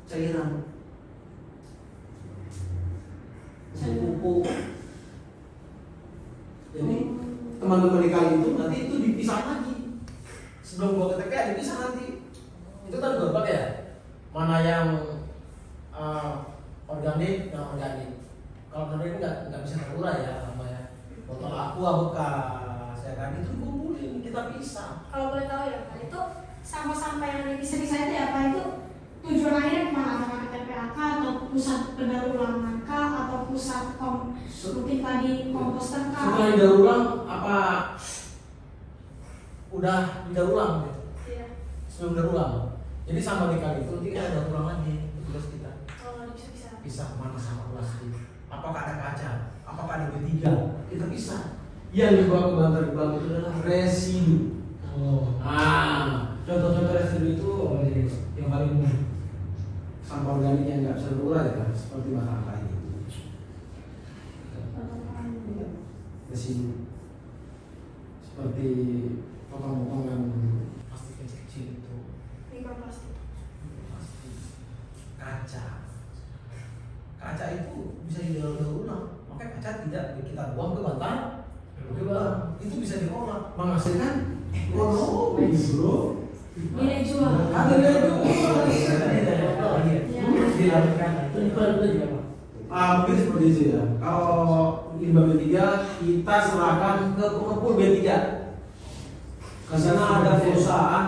cairan. Pupuk. Jadi teman-teman di kali itu nanti itu dipisah lagi. Sebelum gua ke TPA dipisah nanti. Itu kan berbeda ya. Mana yang organik dan organik. Kalau organik nggak bisa terurai ya, namanya botol aqua bekas, ya kan itu kumpulin kita pisah. Kalau boleh tahu ya Pak, itu sampah-sampah yang dipisah-pisah itu ya Pak, itu tujuan akhirnya kemana? Apakah ke TPAK atau pusat pendaur ulangan kah atau pusat mungkin tadi komposter kah? Setelah didaur ulang apa udah didaur ulang gitu. Iya. Sebelum daur ulang. Jadi sampah di kali itu nanti kita daur ulang lagi tugas kita. Kalau dipisah-pisah. Pisah mana sampah plastik. Apakah ada kaca? Apakah ada B3? Kita pisah. Yang dibawa ke Bantar Gebang itu adalah residu. Oh. Contoh-contoh residu itu apa aja nih, Pak? Yang paling umum. Sampah organik yang nggak bisa terurai kan, seperti makanan lain. Residu seperti potongan-potongan plastik kecil itu, Mikroplastik. plastik, kaca itu bisa didaur ulang. Makanya kaca tidak kita buang ke Bantar Gebang, itu bisa diolah menghasilkan ekonomi, bro. Nilai jual. Ada nilai jual. Dilakukan. Itu juga Pak. Mungkin seperti itu ya. Kalau limbah B3 kita serahkan ke pengepul B3. Ke sana ada perusahaan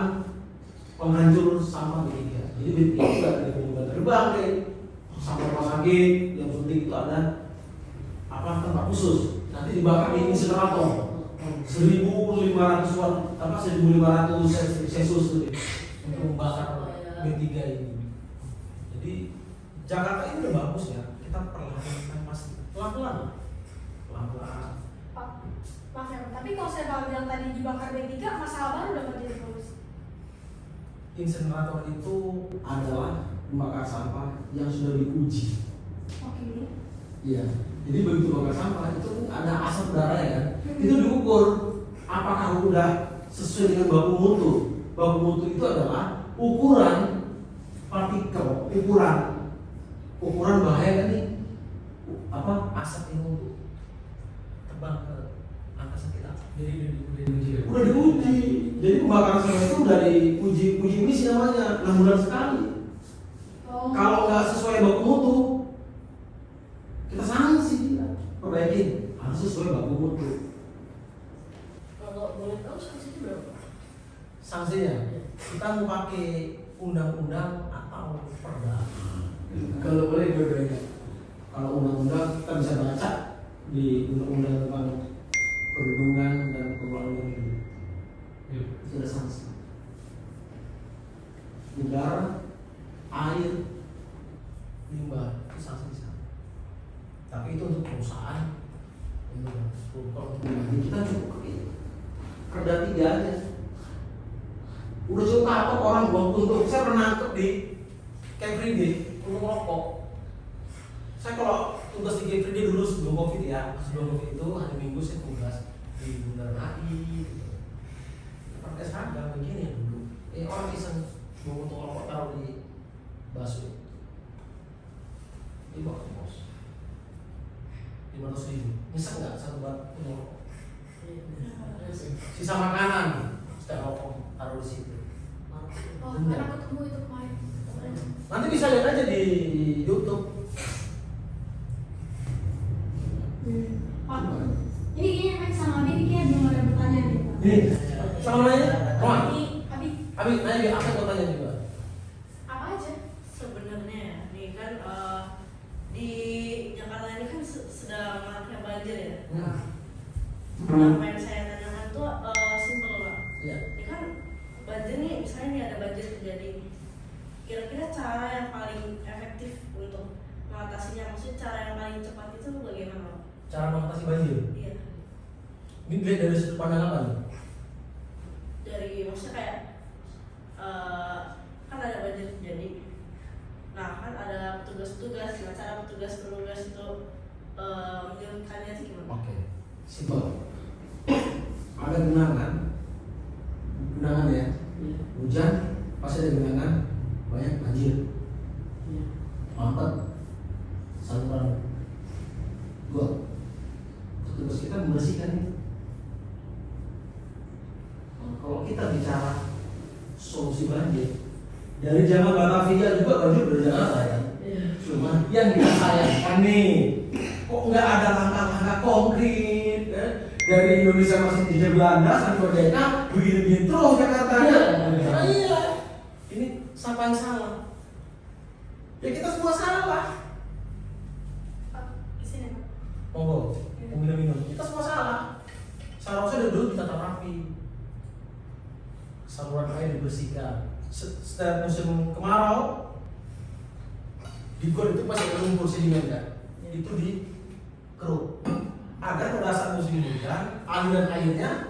penghancur sampah B3. Jadi B3 juga dari penyumbang terbang deh. Sampah rumah sakit yang penting itu ada tempat khusus. Nanti dibakar di insinerator. 1.500 watt, 1.500 Celsius tuh untuk membakar B3 ini. Jadi Jakarta ini udah bagus ya. Kita perlahan pasti pelan-pelan. Pak, maaf ya Pak, tapi kalau saya bilang tadi dibakar B3, masalah baru udah terjadi solusi. Insinerator itu adalah pembakar sampah yang sudah diuji. Oke. Iya. Jadi begitu bakar sampah itu ada asap darah ya kan. Itu diukur apakah udah sesuai dengan baku mutu? Baku mutu itu adalah ukuran partikel, ukuran bahaya nih asap ini untuk terbang ke angkasa kita. Jadi diuji. Udah diuji. Jadi pembakaran semen itu udah diuji emisi namanya 6 bulan sekali. Oh. Kalau nggak sesuai baku mutu, kita sanksi, perbaikin harus sesuai baku mutu. Kalau boleh tahu sanksinya berapa? Sanksinya kita mau pakai undang-undang atau perda. Kalau boleh dua-duanya. Kalau undang-undang kita bisa baca di undang-undang tentang perlindungan dan pengelolaan hidup. Iya. Itu ada sanksi. Udara, air, limbah itu sanksi di sana. Tapi itu untuk perusahaan, kalau untuk pribadi kita cukup itu. Perda 3 aja. Udah cukup kapok orang buang puntung. Saya pernah nangkep di Camp Free Day untuk rokok. Saya kalau tugas di Camp Free Day dulu sebelum Covid ya, sebelum Covid itu hari Minggu saya tugas di Bundaran HI. Pakai seragam begini ya dulu. Orang iseng mau potong rokok taruh di busway. Ini bawa ke pos. 500.000. Nyesek nggak satu bat potong rokok? Sisa makanan, setiap rokok taruh di situ. Oh, karena ketemu itu kemarin. Nanti bisa lihat aja di YouTube. Pak, ini kayaknya Max sama Abi ini kayak belum ada pertanyaan nih, Pak. Ini sama nanya, Roman. Abi, Abi nanya dia, aku mau tanya juga. apa aja? Sebenarnya ya, nih kan di Jakarta ini kan sedang maraknya banjir ya. Apa yang saya tanyakan tuh simpel Pak. Iya. Ini kan banjir nih, misalnya nih ada banjir terjadi. Kira-kira cara yang paling efektif untuk mengatasinya, maksudnya cara yang paling cepat itu bagaimana Pak? Cara mengatasi banjir. Iya. Ini dilihat dari sudut pandang apa nih? Dari maksudnya kayak kan ada banjir terjadi. Nah kan ada petugas-petugas, nah cara petugas-petugas itu menyelesaikannya itu gimana? Oke. Simpel. Ada genangan ya. Hujan, pasti ada genangan, banyak banjir. Mampet, saluran. 2. Petugas kita membersihkan itu. Kalau kita bicara solusi banjir, dari zaman Batavia juga banjir dari Jakarta ya. Cuma yang kita sayangkan nih, kok nggak ada langkah-langkah konkret ya? Dari Indonesia masih dijajah Belanda sampai merdeka begini-begini terus Jakarta ya. Nah, iya. Ini siapa yang salah? Ya kita semua salah. Pak, kesini Pak. Monggo, mau minum-minum. Kita semua salah. Seharusnya dari dulu kita tata rapi. Saluran air dibersihkan. Setiap musim kemarau di got itu pasti ada lumpur sedimen kan? Itu dikeruk agar pada saat musim hujan aliran airnya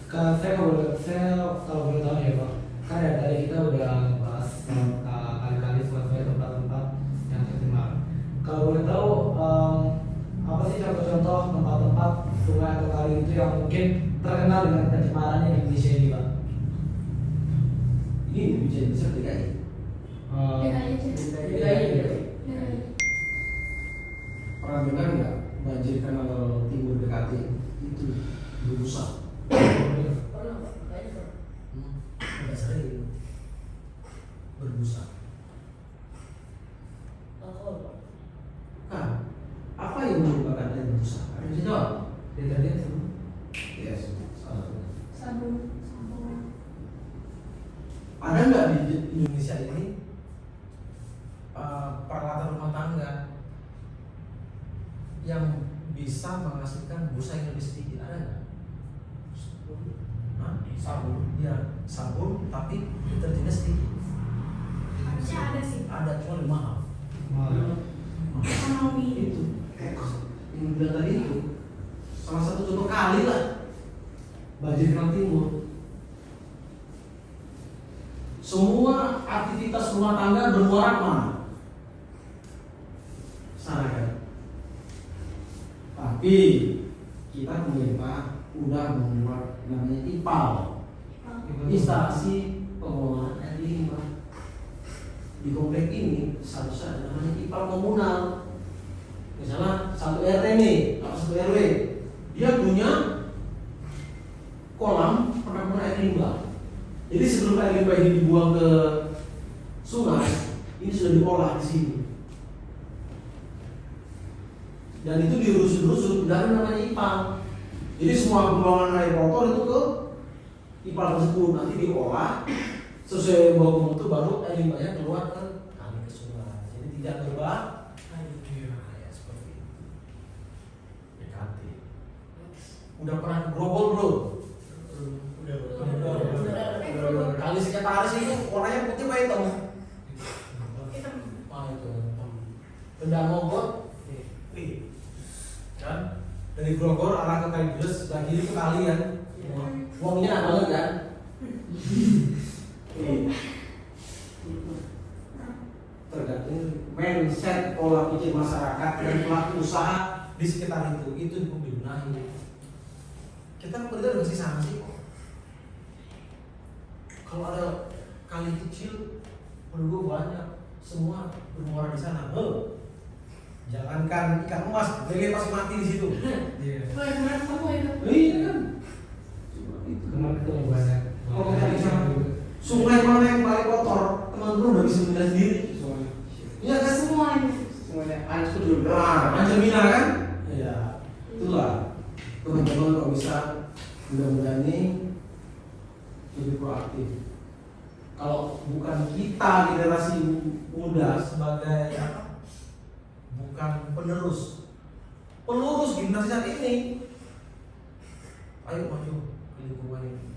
Saya kalau boleh tahu ya Pak, kan dari tadi kita udah bahas kali-kali sesuai tempat-tempat yang tercemar. Kalau boleh tahu apa sih contoh-contoh tempat-tempat sungai atau kali itu yang mungkin terkenal dengan pencemarannya di Indonesia ini Pak? ini bisa besar DKI. DKI. Pernah dengar nggak banjir kanal timur BKT itu berbusa? Pernah Pak, kayaknya Pak. Nggak sering berbusa. Alkohol Pak. Nah, apa yang menyebabkan air berbusa? Ada yang bisa jawab? Deterjen Yes, salah satu. Sabun, sampo. Ada nggak di Indonesia ini peralatan rumah tangga yang bisa menghasilkan busa yang lebih sedikit? Ada nggak? Sabun, ya sabun, tapi deterjennya sedikit. Harusnya ada sih. Ada, cuma lebih mahal. Ekonomi. Itu, yang bilang tadi itu salah satu contoh kali lah banjir Klang Timur. Semua aktivitas rumah tangga bermuara mana? Sana kan? Pantai. Tapi kita pemerintah udah membuat namanya IPAL, instalasi pengelolaan air limbah. Di komplek ini seharusnya ada namanya IPAL komunal. Misalnya satu RT nih atau satu RW, dia punya kolam penampungan air limbah. Jadi sebelum air limbah ini dibuang ke sungai, ini sudah diolah di sini. Dan itu dirusut-rusut dan namanya IPAL. Jadi semua pembuangan air kotor itu ke IPAL tersebut nanti diolah sesuai bau mutu, baru air limbahnya keluar ke kali ke sungai. Jadi tidak berbahaya. Ya seperti itu. PKT. Udah pernah grogol belum? Udah. Kali sekretaris itu warnanya putih apa hitam? Hitam. Ah itu hitam. Benda mogot. Kan dari Grogol arah ke Kalideres sebelah kiri itu kali kan. Uangnya enak banget kan? Tergantung mindset pola pikir masyarakat dan pelaku usaha di sekitar itu yang dibenahi. Kita udah sih sama sih. Kalau ada kali kecil penduduk banyak, semua bermuara di sana. Jangankan ikan emas, lele pasti mati di situ. Iya. Kemarin kamu itu. Iya kan. Kemarin ketemu banyak. Kalau kita di sana, sungai mana yang paling kotor, teman-teman udah bisa melihat sendiri. Iya kan? Semuanya. Semuanya Anies itu juga. Nah, Angelina kan? Iya. Itulah teman-teman kalau bisa mudah-mudahan ini lebih proaktif. Kalau bukan kita generasi muda sebagai apa? Bukan penerus, pelurus generasi saat ini. Ayo maju ke lingkungan ini.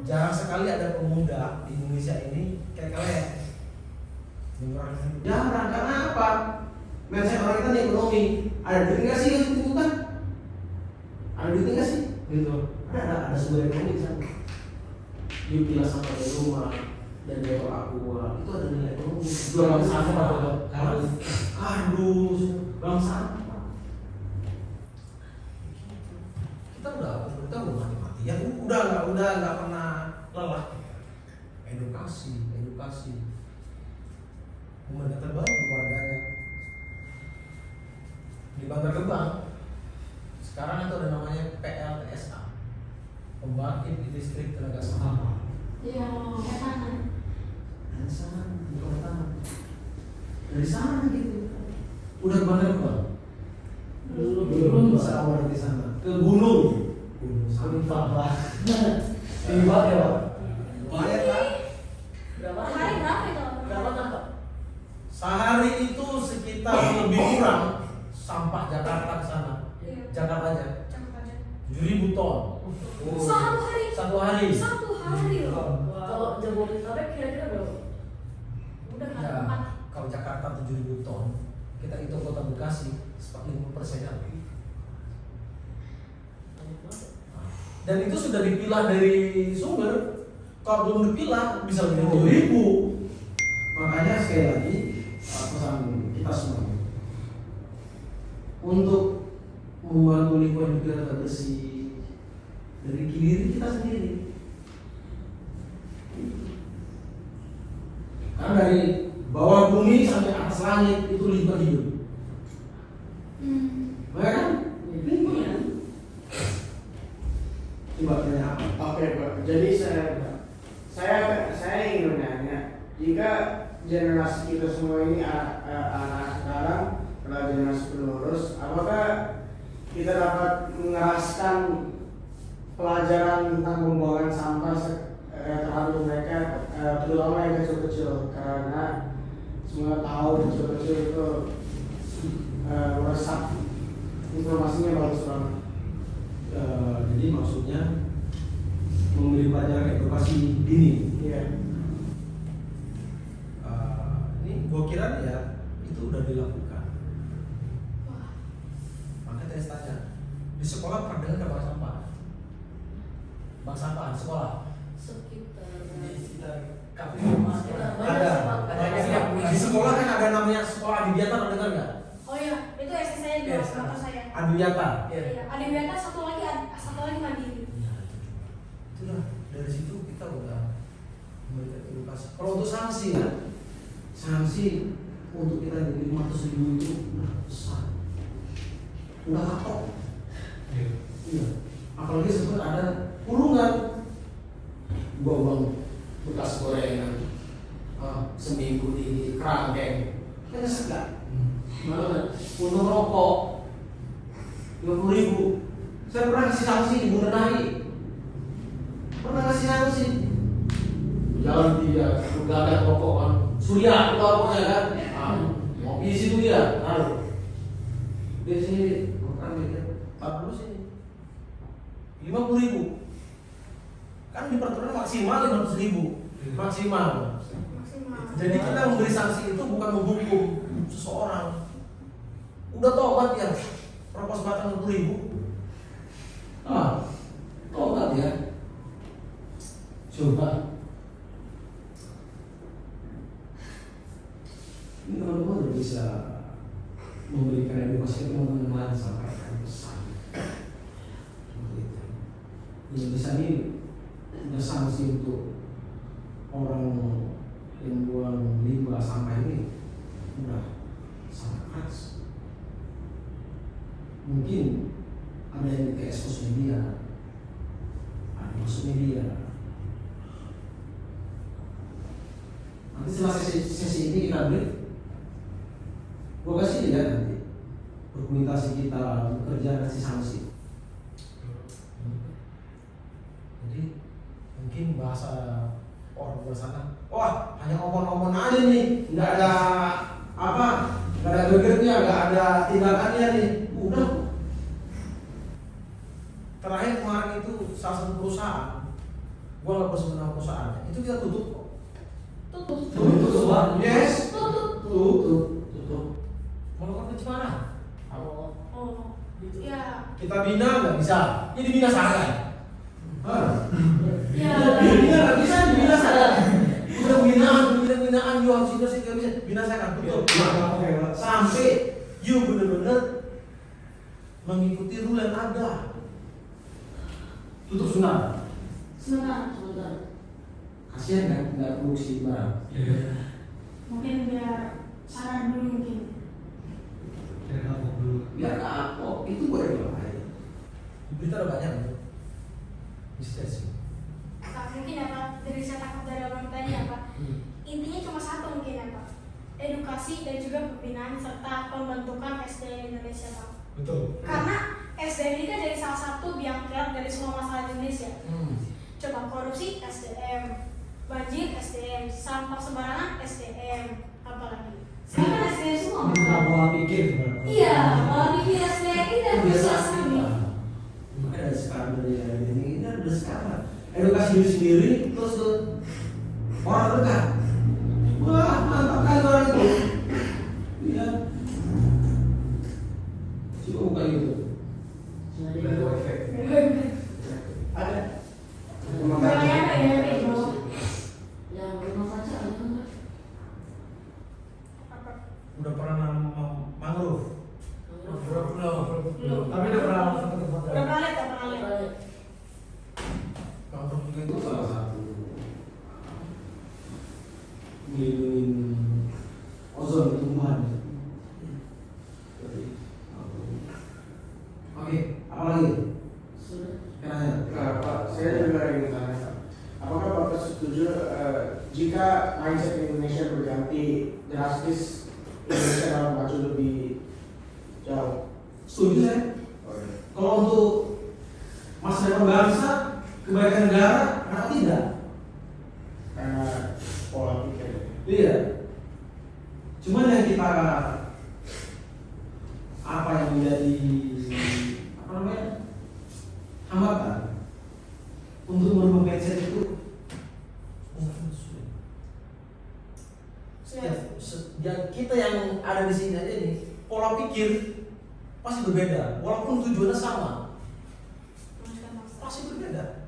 Jarang sekali ada pemuda di Indonesia ini kayak kalian. Jarang, karena apa? Mindset orang kita nih ekonomi. Ada duit nggak sih itu kan? Ada duit nggak sih? Gitu. Ada sumber ekonomi di sana. Yuk pilah sampah dari rumah dan botol aqua itu ada nilai ekonomi. Jual sampah atau kardus, bang sampah. Kita udah mati-mati ya, udah nggak pernah lelah. Edukasi. Pemerintah terbaik keluarganya di Bantar Gebang. Sekarang itu ada namanya PLTSA, Pembangkit Listrik Tenaga Sampah. Iya, etanan. Dari sana, bukan tanah. Dari sana gitu. Udah ke Bantar Gebang? Belum bisa awal di sana. Ke gunung. Gunung Papa. Tinggi banget ya Pak. Lumayan kan? Berapa? Hari berapa itu? Berapa kan Pak? Sehari itu sekitar lebih kurang sampah Jakarta ke sana. Iya. Jakarta aja. Cakep aja. 7.000 ton. Satu hari. Satu hari. Satu hari loh. Kalau Jabodetabek kira-kira berapa? Udah Ya, kan 4. kalau Jakarta 7.000 ton, kita hitung kota Bekasi seperti 50% lebih. Dan itu sudah dipilah dari sumber. Kalau belum dipilah bisa lebih 7.000. Makanya sekali lagi pesan kita semua untuk membantu lingkungan kita tetap bersih dari diri kita sendiri. Karena dari bawah bumi sampai atas langit itu lingkungan hidup. Benar kan? Lingkungan. Coba tanya apa? Oke Pak, jadi saya ingin menanya, jika generasi kita semua ini anak sekarang adalah generasi penerus, apakah kita dapat mengeraskan pelajaran tentang pembuangan sampah terhadap mereka, terutama yang kecil-kecil, karena semua tahu kecil-kecil itu meresap informasinya bagus banget. Jadi maksudnya memberi pelajaran edukasi dini. Iya. Ini gua kira ya itu udah dilakukan. Makanya saya tanya di sekolah pernah dengar bank sampah? Bank sampah di sekolah? Sekitar Kafe sekitar banyak sih, Pak. Ada. Di sekolah kan ada namanya sekolah adidiata, pernah dengar nggak? Oh iya, itu SD saya di Yes. bapak saya. Adiwiyata. Iya, Adiwiyata, satu lagi Mandiri. Itulah dari situ kita udah memberikan edukasi. Kalau untuk sanksi ya, sanksi untuk kita jadi 500.000 itu udah besar, udah kapok. Iya. Apalagi sebut ada kurungan, buang bekas gorengan seminggu di kerangkeng, kan segak. Mana untuk rokok 50.000. Saya pernah kasih sanksi di Bunda Nari. Pernah kasih sanksi. Jalan dia, udah ada rokok kan. Surya, itu rokoknya kan. Mau di situ dia, taruh. Dia sini, bukan dia. Taruh dulu sini. 50.000. Kan di peraturan maksimal 500.000. Maksimal. Jadi kita memberi sanksi itu bukan menghukum seseorang. Udah tobat ya, propos batang 60.000. Tobat ya. Coba. Ini teman-teman udah bisa memberikan edukasi ke teman-teman lain sampaikan pesan. Di Indonesia ini ada sanksi untuk orang yang buang limbah sampah ini udah sangat keras. Mungkin ada yang di ekspos media, ada masuk media. Nanti setelah sesi ini kita break, gua kasih lihat nanti dokumentasi kita bekerja kasih sanksi. Jadi mungkin bahasa orang luar sana, wah hanya omong-omong aja nih, nggak ada apa, nggak ada gegernya, nggak ada tindakannya nih. Udah. Terakhir kemarin itu salah satu perusahaan, gua nggak perlu sebut nama perusahaan, itu kita tutup kok. Tutup. Yes. Tutup. Melakukan pencemaran. Oh, ya. Kita bina nggak bisa, jadi binasakan. Ya. Bina nggak bisa, dibinasakan. Udah binaan, you harus itu sih nggak bisa binasakan. Betul. Sampai you benar-benar mengikuti rule yang ada. Tutup sebentar. Sebentar. Kasihan kan nggak produksi barang. Mungkin biar saran dulu mungkin. Biar kapok itu boleh bahaya. Berita ada banyak tuh. Bisnis. Nah, mungkin ya Pak, dari saya tangkap dari abang tadi ya Pak. Intinya cuma satu mungkin ya Pak. Edukasi dan juga pembinaan serta pembentukan SDM Indonesia Pak. Betul. Karena SDM ini kan jadi salah satu biang kerok dari semua masalah di Indonesia. Coba korupsi SDM, banjir SDM, sampah sembarangan SDM, apalagi. Sekarang kan SDM semua. Kita pola pikir. Iya, pola pikir SDM ini dan bisa sekali. Makanya dari sekarang dari ini ada sekarang. Edukasi diri sendiri terus tuh orang dekat. Wah mantap kali orang itu. Iya. Coba buka itu. Ada. Yang rumah kaca ada nggak? Udah pernah nama mangrove? Belum. Tapi udah pernah masuk ke tempat Udah pernah lihat, pernah lihat. Mangrove juga itu salah satu melindungi ozon tumbuhan. Oke, apa lagi? Kenanya? Pak, saya juga ingin tanya, Pak. Apakah Bapak setuju jika mindset Indonesia berganti drastis, Indonesia dalam maju lebih jauh? Setuju saya. Kalau untuk masa depan bangsa, kebaikan negara, kenapa tidak? Karena pola pikir. Iya. Cuman yang kita apa yang menjadi apa namanya hambatan untuk merubah mindset itu ya, kita yang ada di sini aja nih pola pikir pasti berbeda walaupun tujuannya sama pasti berbeda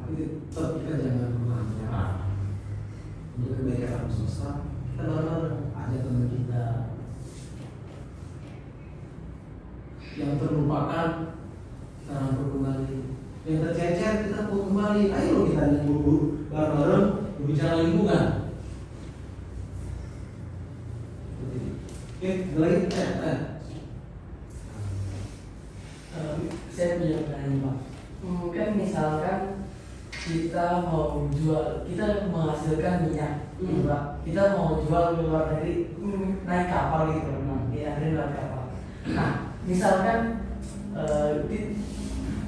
tapi tetap kita jangan pernah menyerah untuk untuk kebaikan alam semesta, kita bareng-bareng ajak teman kita yang terlupakan, kita rangkul kembali, yang tercecer kita pun kembali. Ayo kita ngumpul bareng-bareng berbicara lingkungan. Oke, lagi Saya punya pertanyaan Pak. Kan misalkan kita mau jual, kita menghasilkan minyak, gitu, Pak. Kita mau jual ke luar negeri, naik kapal gitu, ya, naik kapal. Nah, misalkan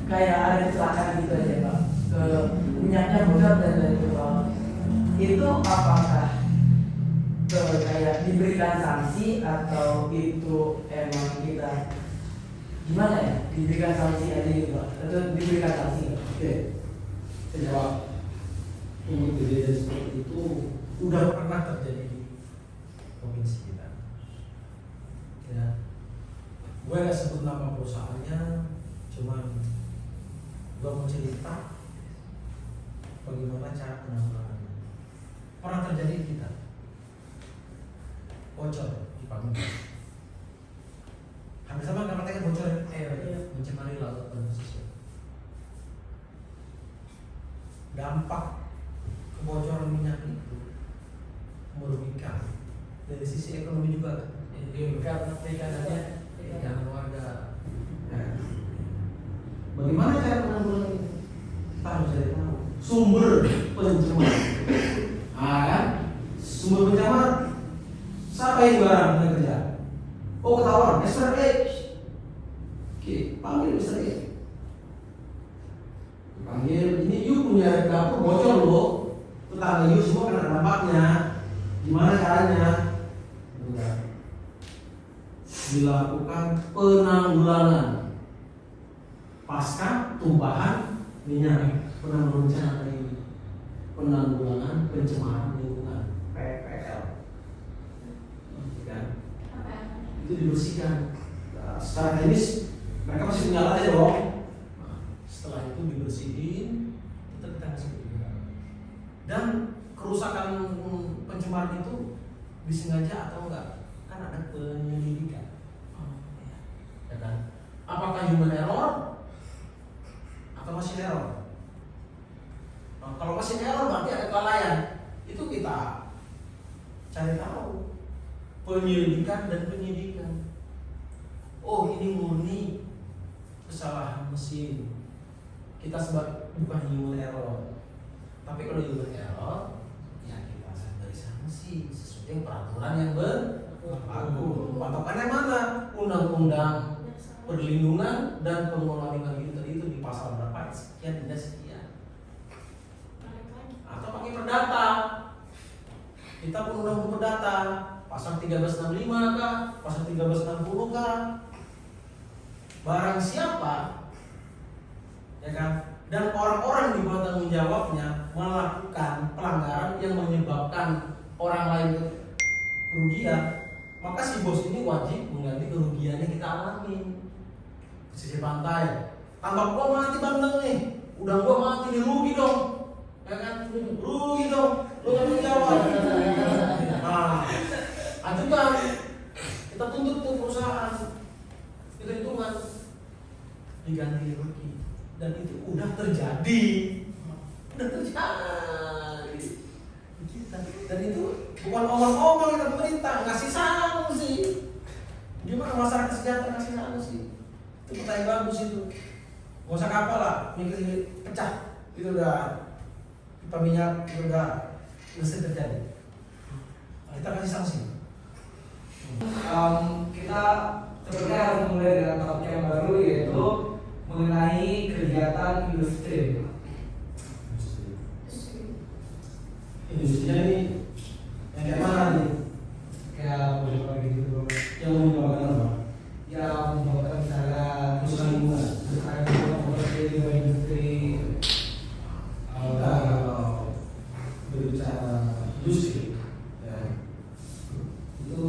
kayak ada kecelakaan gitu aja Pak, minyaknya bocor dan lain-lain, itu apakah kayak diberikan sanksi atau itu emang kita gimana ya, diberikan sanksi aja gitu Pak, atau diberikan sanksi? Oke, saya jawab. Untuk kejadian seperti itu Udah pernah terjadi di provinsi kita. Ya, gue nggak sebut nama perusahaannya, cuman gue mau cerita bagaimana cara penanggulangannya. Pernah terjadi di kita, bocor di Pamukas. Hampir sama dengan katanya bocor air mencemari laut dan pesisir. Dampak kebocoran minyak itu merugikan dari sisi ekonomi juga, karena perikanannya jangan warga. bagaimana cara penanggulangan ini? Kita harus cari tahu sumber pencemar. Kan? Sumber pencemar siapa yang barang yang kerja? Oh, ketahuan, Mr. X. Oke, panggil Mr. X. Panggil, ini you punya dapur bocor loh. Tetangga you semua kena dampaknya. Gimana caranya? Udah. Dilakukan penanggulangan pasca tumpahan minyak. Penanggulangan ini, penanggulangan pencemaran lingkungan. Kan? Itu dibersihkan. Nah, secara teknis mereka masih punya alatnya dong. Nah, setelah itu dibersihin, tetap kita kasih peringatan. Dan kerusakan pencemaran itu disengaja atau enggak, kan ada penyelidikan. Ya kan? Apakah human error atau machine error? Nah, kalau machine error berarti ada kelalaian. Itu kita cari tahu. Penyelidikan dan penyidikan. Oh, ini murni kesalahan mesin. Kita sebut bukan human error. Tapi kalau human error, ya kita beri sanksi sesuai peraturan yang berlaku. Patokannya mana? Undang-undang perlindungan dan pengelolaan lingkungan hidup tadi itu di pasal berapa? Sekian tidak sekian. Atau pakai perdata. Kita pun undang-undang perdata. Pasal 1365 kah? Pasal 1360 kah? Barang siapa, ya kan? Dan orang-orang di bawah tanggung jawabnya melakukan pelanggaran yang menyebabkan orang lain kerugian, maka si bos ini wajib mengganti kerugian yang kita alami. Pesisir pantai, tambak gua mati bandeng nih, udang gua mati nih, rugi dong, ya kan? Rugi dong, lu tanggung jawab. Nah, ajukan, kita tuntut tuh perusahaan, kita hitungan diganti rugi, dan itu udah terjadi, kita. Dan itu bukan omong-omong kita pemerintah ngasih sanksi. Gimana masyarakat sejahtera ngasih sanksi? Itu pertanyaan bagus itu. Gak usah kapal lah, mikir pecah, itu udah pipa minyak itu udah mesti terjadi. Kita kasih sanksi. Kita sebenarnya harus mulai dengan topik yang baru, yaitu mengenai kegiatan industri. Industrinya ini yang kayak mana nih? Kayak boleh gitu. Yang menyebabkan apa? Yang membuat misalnya Kerusakan lingkungan. kerusakan lingkungan di industri. Kalau berbicara industri, ya, itu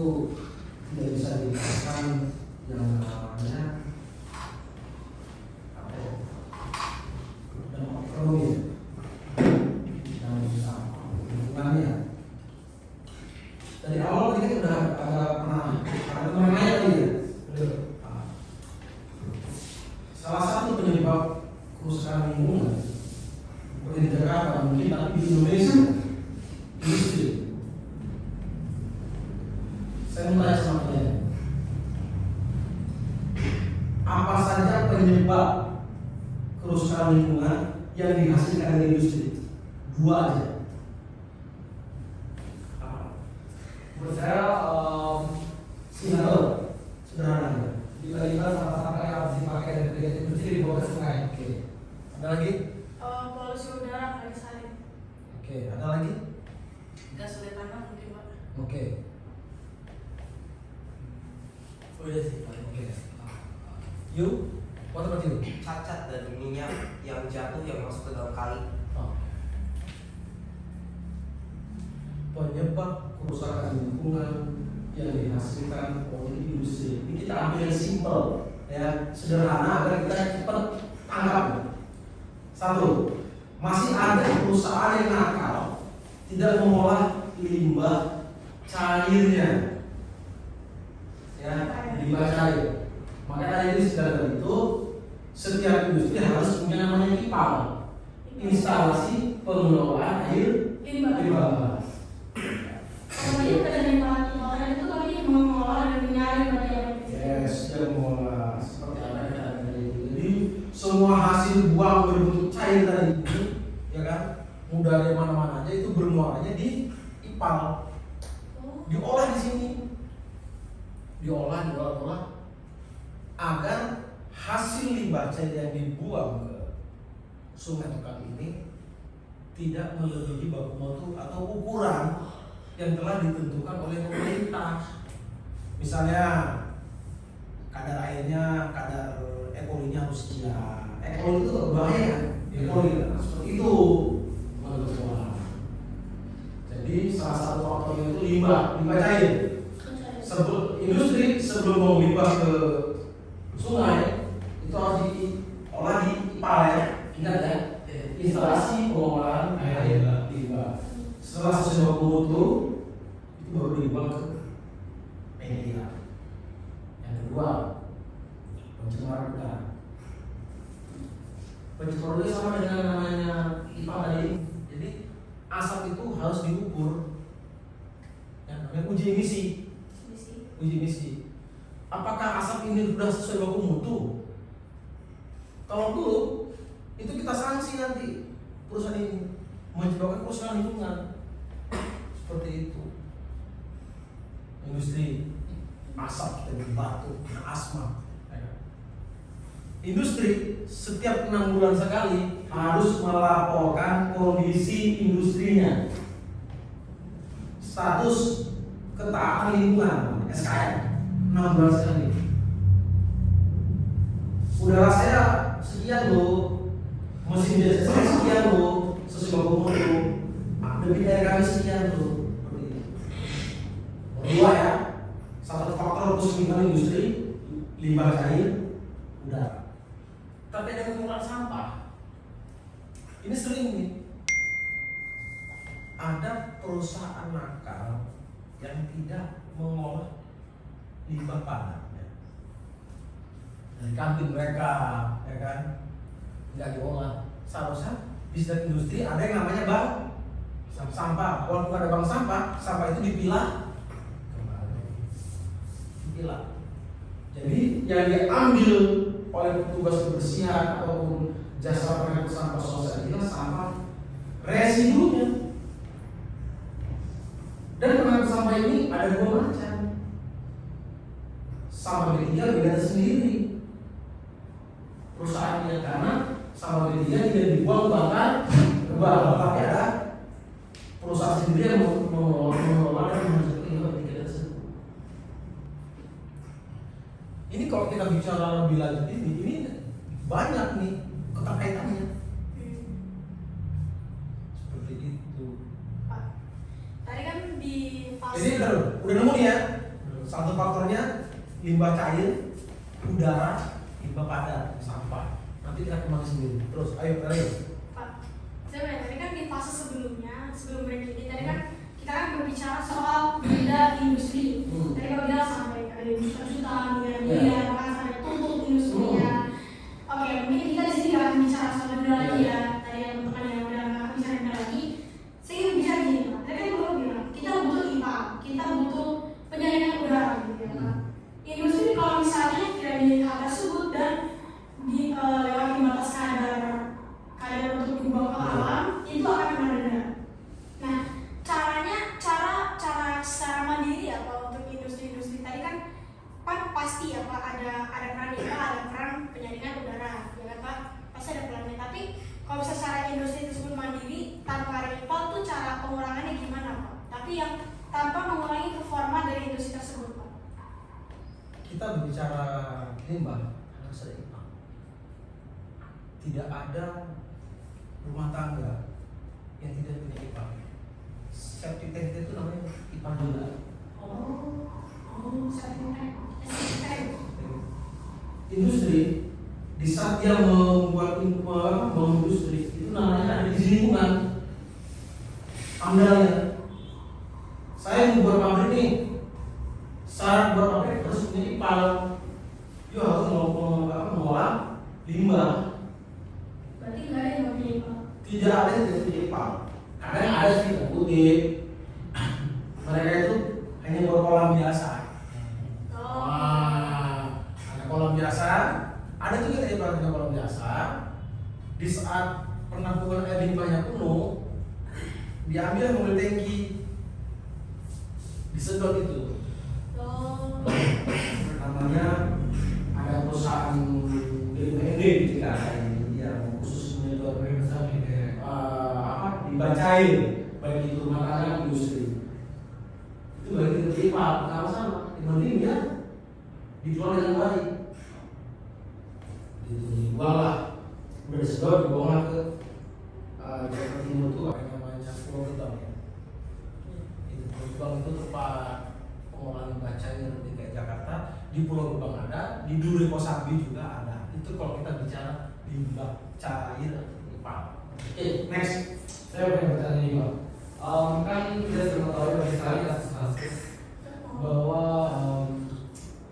tidak bisa dikatakan yang namanya apa ya? Dampak ekonomi, dan lingkungannya. di Indonesia industri. Saya mau tanya sama kalian, apa saja penyebab kerusakan lingkungan yang dihasilkan dari industri? 2 aja. Menurut saya Sederhana. limbah sampah-sampah yang harus dipakai dari kegiatan industri dibawa ke sungai. Oke. Ada lagi? Polusi udara dari salin. Oke. Ada lagi? Gas metana mungkin Pak. Oke. Udah sih. Oke. You? What about you? Cacat dan minyak yang jatuh yang masuk ke dalam kali. Oh. Penyebab kerusakan lingkungan yang dihasilkan oleh industri. Ini kita ambil yang simple, ya, sederhana agar kita cepat tanggap. 1. Masih ada perusahaan yang nakal tidak mengolah limbah cairnya, ya, limbah cair. Maka dari itu setiap industri harus punya namanya IPAL, instalasi pengelolaan air limbah. Pokoknya kita dari bahan itu kami mengolah dan menyaring bagian. Yes, dia mengolah seperti apa kita tadi. Jadi semua hasil buang berbentuk cair tadi itu, ya kan, mau dari mana-mana aja itu bermuaranya di IPAL, diolah di sini, diolah agar hasil limbah cair yang dibuang ke sungai atau kali ini tidak melebihi baku mutu atau ukuran yang telah ditentukan oleh pemerintah. Misalnya kadar airnya, kadar E. coli-nya harus sekian. E. coli itu bahaya. E. coli seperti itu. Jadi salah satu faktornya itu limbah cair. Industri sebelum mau limbah ke sungai itu harus diolah di IPAL, ya. Ingat ya, instalasi pengolahan air limbah. Setelah sesuai baku mutu itu baru dibuang ke media. Yang kedua, pencemaran udara. Pencemaran udara sama dengan namanya IPA tadi. Jadi asap itu harus diukur. Ya, namanya uji emisi. Apakah asap ini sudah sesuai baku mutu? Kalau belum, itu kita sanksi nanti perusahaan ini menyebabkan kerusakan lingkungan. Seperti itu. Industri asap kita batuk, asma. Industri setiap 6 bulan sekali harus melaporkan kondisi industrinya, status ketaatan lingkungan (SKL) 6 bulan sekali. Udara saya sekian loh, mesin jasa saya sekian loh, sesuai baku mutu. Debit air kami sekian loh. Kedua ya, satu faktor kesulitan industri limbah cair udara. Terkait dengan pengelolaan sampah, ini sering nih ada perusahaan nakal yang tidak mengolah limbah padat ya. Dari kantin mereka, ya kan, nggak diolah. Seharusnya di setiap industri ada yang namanya bank sampah. Walaupun ada bank sampah itu dipilah kembali. Jadi yang diambil oleh petugas kebersihan ataupun jasa pengangkut sampah sosial ini sampah residunya. Dan pengangkut sampah ini ada 2 macam. Sampah B3 beda sendiri perusahaannya, karena sampah B3 tidak dibuang bakar ke bank, tapi ada perusahaan sendiri yang mengelola dan menghasilkan limbah B3 tersebut. Ini kalau kita bicara lebih lanjut ini banyak nih keterkaitannya. Seperti itu. Pak, tadi kan di fase. Jadi udah nemu nih ya. Satu faktornya limbah cair, udara, limbah padat, sampah. Nanti kita kembali sendiri. Terus, ayo. Pak, sebenarnya tadi kan di fase sebelum break ini tadi kan kita kan berbicara soal benda industri. Tadi Pak bilang sampai ada juta-juta, miliar, bahkan sampai tutup industrinya. Oke, mungkin kita di sini nggak akan bicara soal benda lagi ya. Tadi yang teman yang udah nggak bicara benda lagi. dari hal tersebut dan lewati batas kadar untuk dibuang ke alam, itu akan kena denda. Nah, cara secara mandiri ya Pak untuk industri-industri tadi kan pasti ya Pak ada peran IPA, ada peran penyaringan udara, ya kan Pak? Pasti ada perannya. Tapi kalau bisa secara industri tersebut mandiri tanpa ada IPA tuh cara pengurangannya gimana Pak? Tapi yang tanpa mengurangi performa dari industri tersebut Pak. Kita berbicara limbah harus ada IPA. Tidak ada rumah tangga yang tidak punya IPA. Safety tank itu namanya IPA juga. Industri di saat dia membuat industri itu namanya ada di lingkungan amdalnya. Saya membuat pabrik nih, syarat buat pabrik harus punya IPA. Dia harus mengolah limbah. Berarti nggak ada yang punya IPA. Tidak ada yang tidak punya IPA. Karena yang ada sih kutip mereka itu hanya buat kolam biasa. Wah, ada kolam biasa. Ada juga yang punya kolam biasa. Di saat penampungan air limbahnya penuh, diambil mobil tangki, disedot itu. Namanya ada perusahaan BUMD di Jakarta ini yang khusus menyedot dibacain baik itu rumah tangga industri. Itu bagi terlipat sama-sama. Yang penting ya dijual dengan baik. Dijual lah, udah disedot dibawa ke Jakarta Timur itu apa namanya Pulau Gebang ya. Itu Pulau Gebang itu tempat pengolahan limbah cair di Jakarta. Di Pulau Gebang ada, di Duri Kosambi juga ada. Itu kalau kita bicara limbah cair IPA. Oke, next. Saya pengen bertanya nih Pak. Kan kita sudah mengetahui banyak sekali kasus-kasus bahwa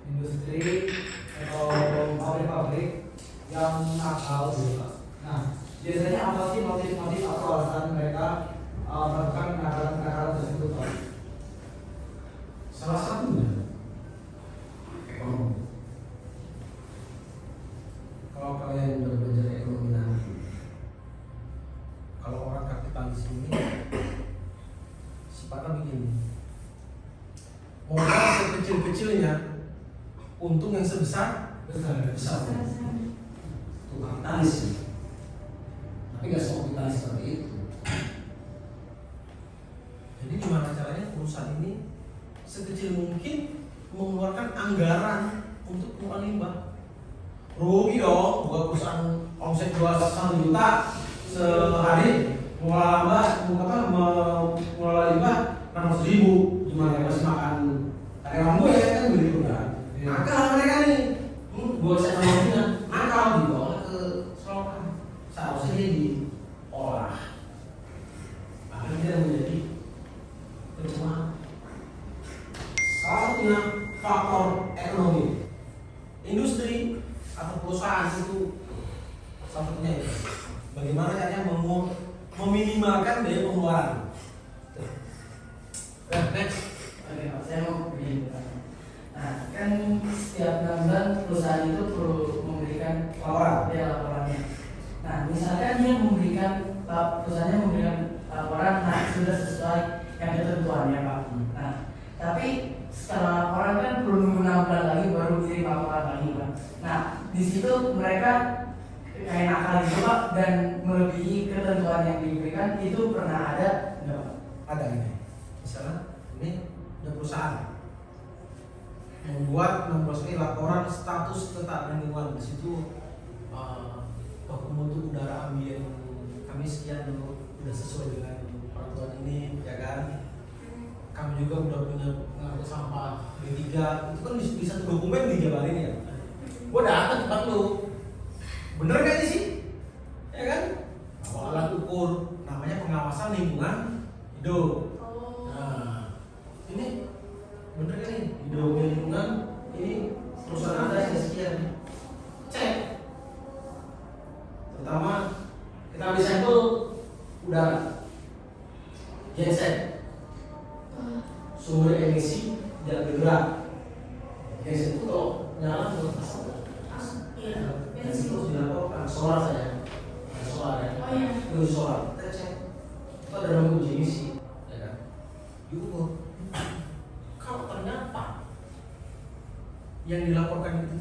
industri atau pabrik-pabrik yang nakal gitu Pak. Nah, biasanya apa sih motif-motif atau alasan mereka melakukan kenakalan tersebut Pak? Salah satunya ekonomi. Kalau kalian udah belajar ekonomi nanti, kalau orang kapitalis ini sifatnya begini, modal sekecil-kecilnya, untung yang sebesar besar. Itu kapitalis. Tapi nggak semua kapitalis seperti itu. Jadi gimana caranya perusahaan ini sekecil mungkin mengeluarkan anggaran untuk pengelolaan limbah. Rugi dong, bukan perusahaan omset jual 1 juta sehari mengelola limbah 600.000, gimana ya masih makan karyawan gue ya kan begitu kan. Nakal mereka nih, gue saya ngomongnya nakal dibawa ke selokan, seharusnya diolah, bahkan dia menjadi pencemaran. Salah satunya faktor ekonomi, industri atau perusahaan itu salah satunya itu. Bagaimana caranya meminimalkan biaya pengeluaran. Next. Oke, saya mau begini. Nah, kan setiap bulan perusahaan itu perlu memberikan laporannya. Nah, misalkan dia perusahaannya memberikan laporan, nah sudah sesuai yang ketentuannya Pak. Nah, tapi setelah laporan kan perlu nunggu 6 bulan lagi baru kirim laporan lagi Pak. Nah, di situ mereka kayak nakal gitu Pak dan melebihi ketentuan yang diberikan, itu pernah ada enggak Pak? Ada ini. Misalnya ini ada perusahaan membuat 16 ini laporan status ketaatan lingkungan. Di situ baku mutu udara ambien kami sekian dulu, udah sesuai dengan peraturan ini ya kan. Kami juga udah punya pengangkut sampah B3, itu kan di satu dokumen dijabarin ya. Gua datang tempat lu, bener gak ini sih? Ya kan? Bawa alat ukur, namanya pengawasan lingkungan hidup. Nah, ini bener gak nih? Di dokumen lingkungan ini perusahaan Anda yang sekian. Cek. Pertama, kita ambil sampel udara, genset, sumber emisi dan bergerak. Genset itu kalau nyala melepas.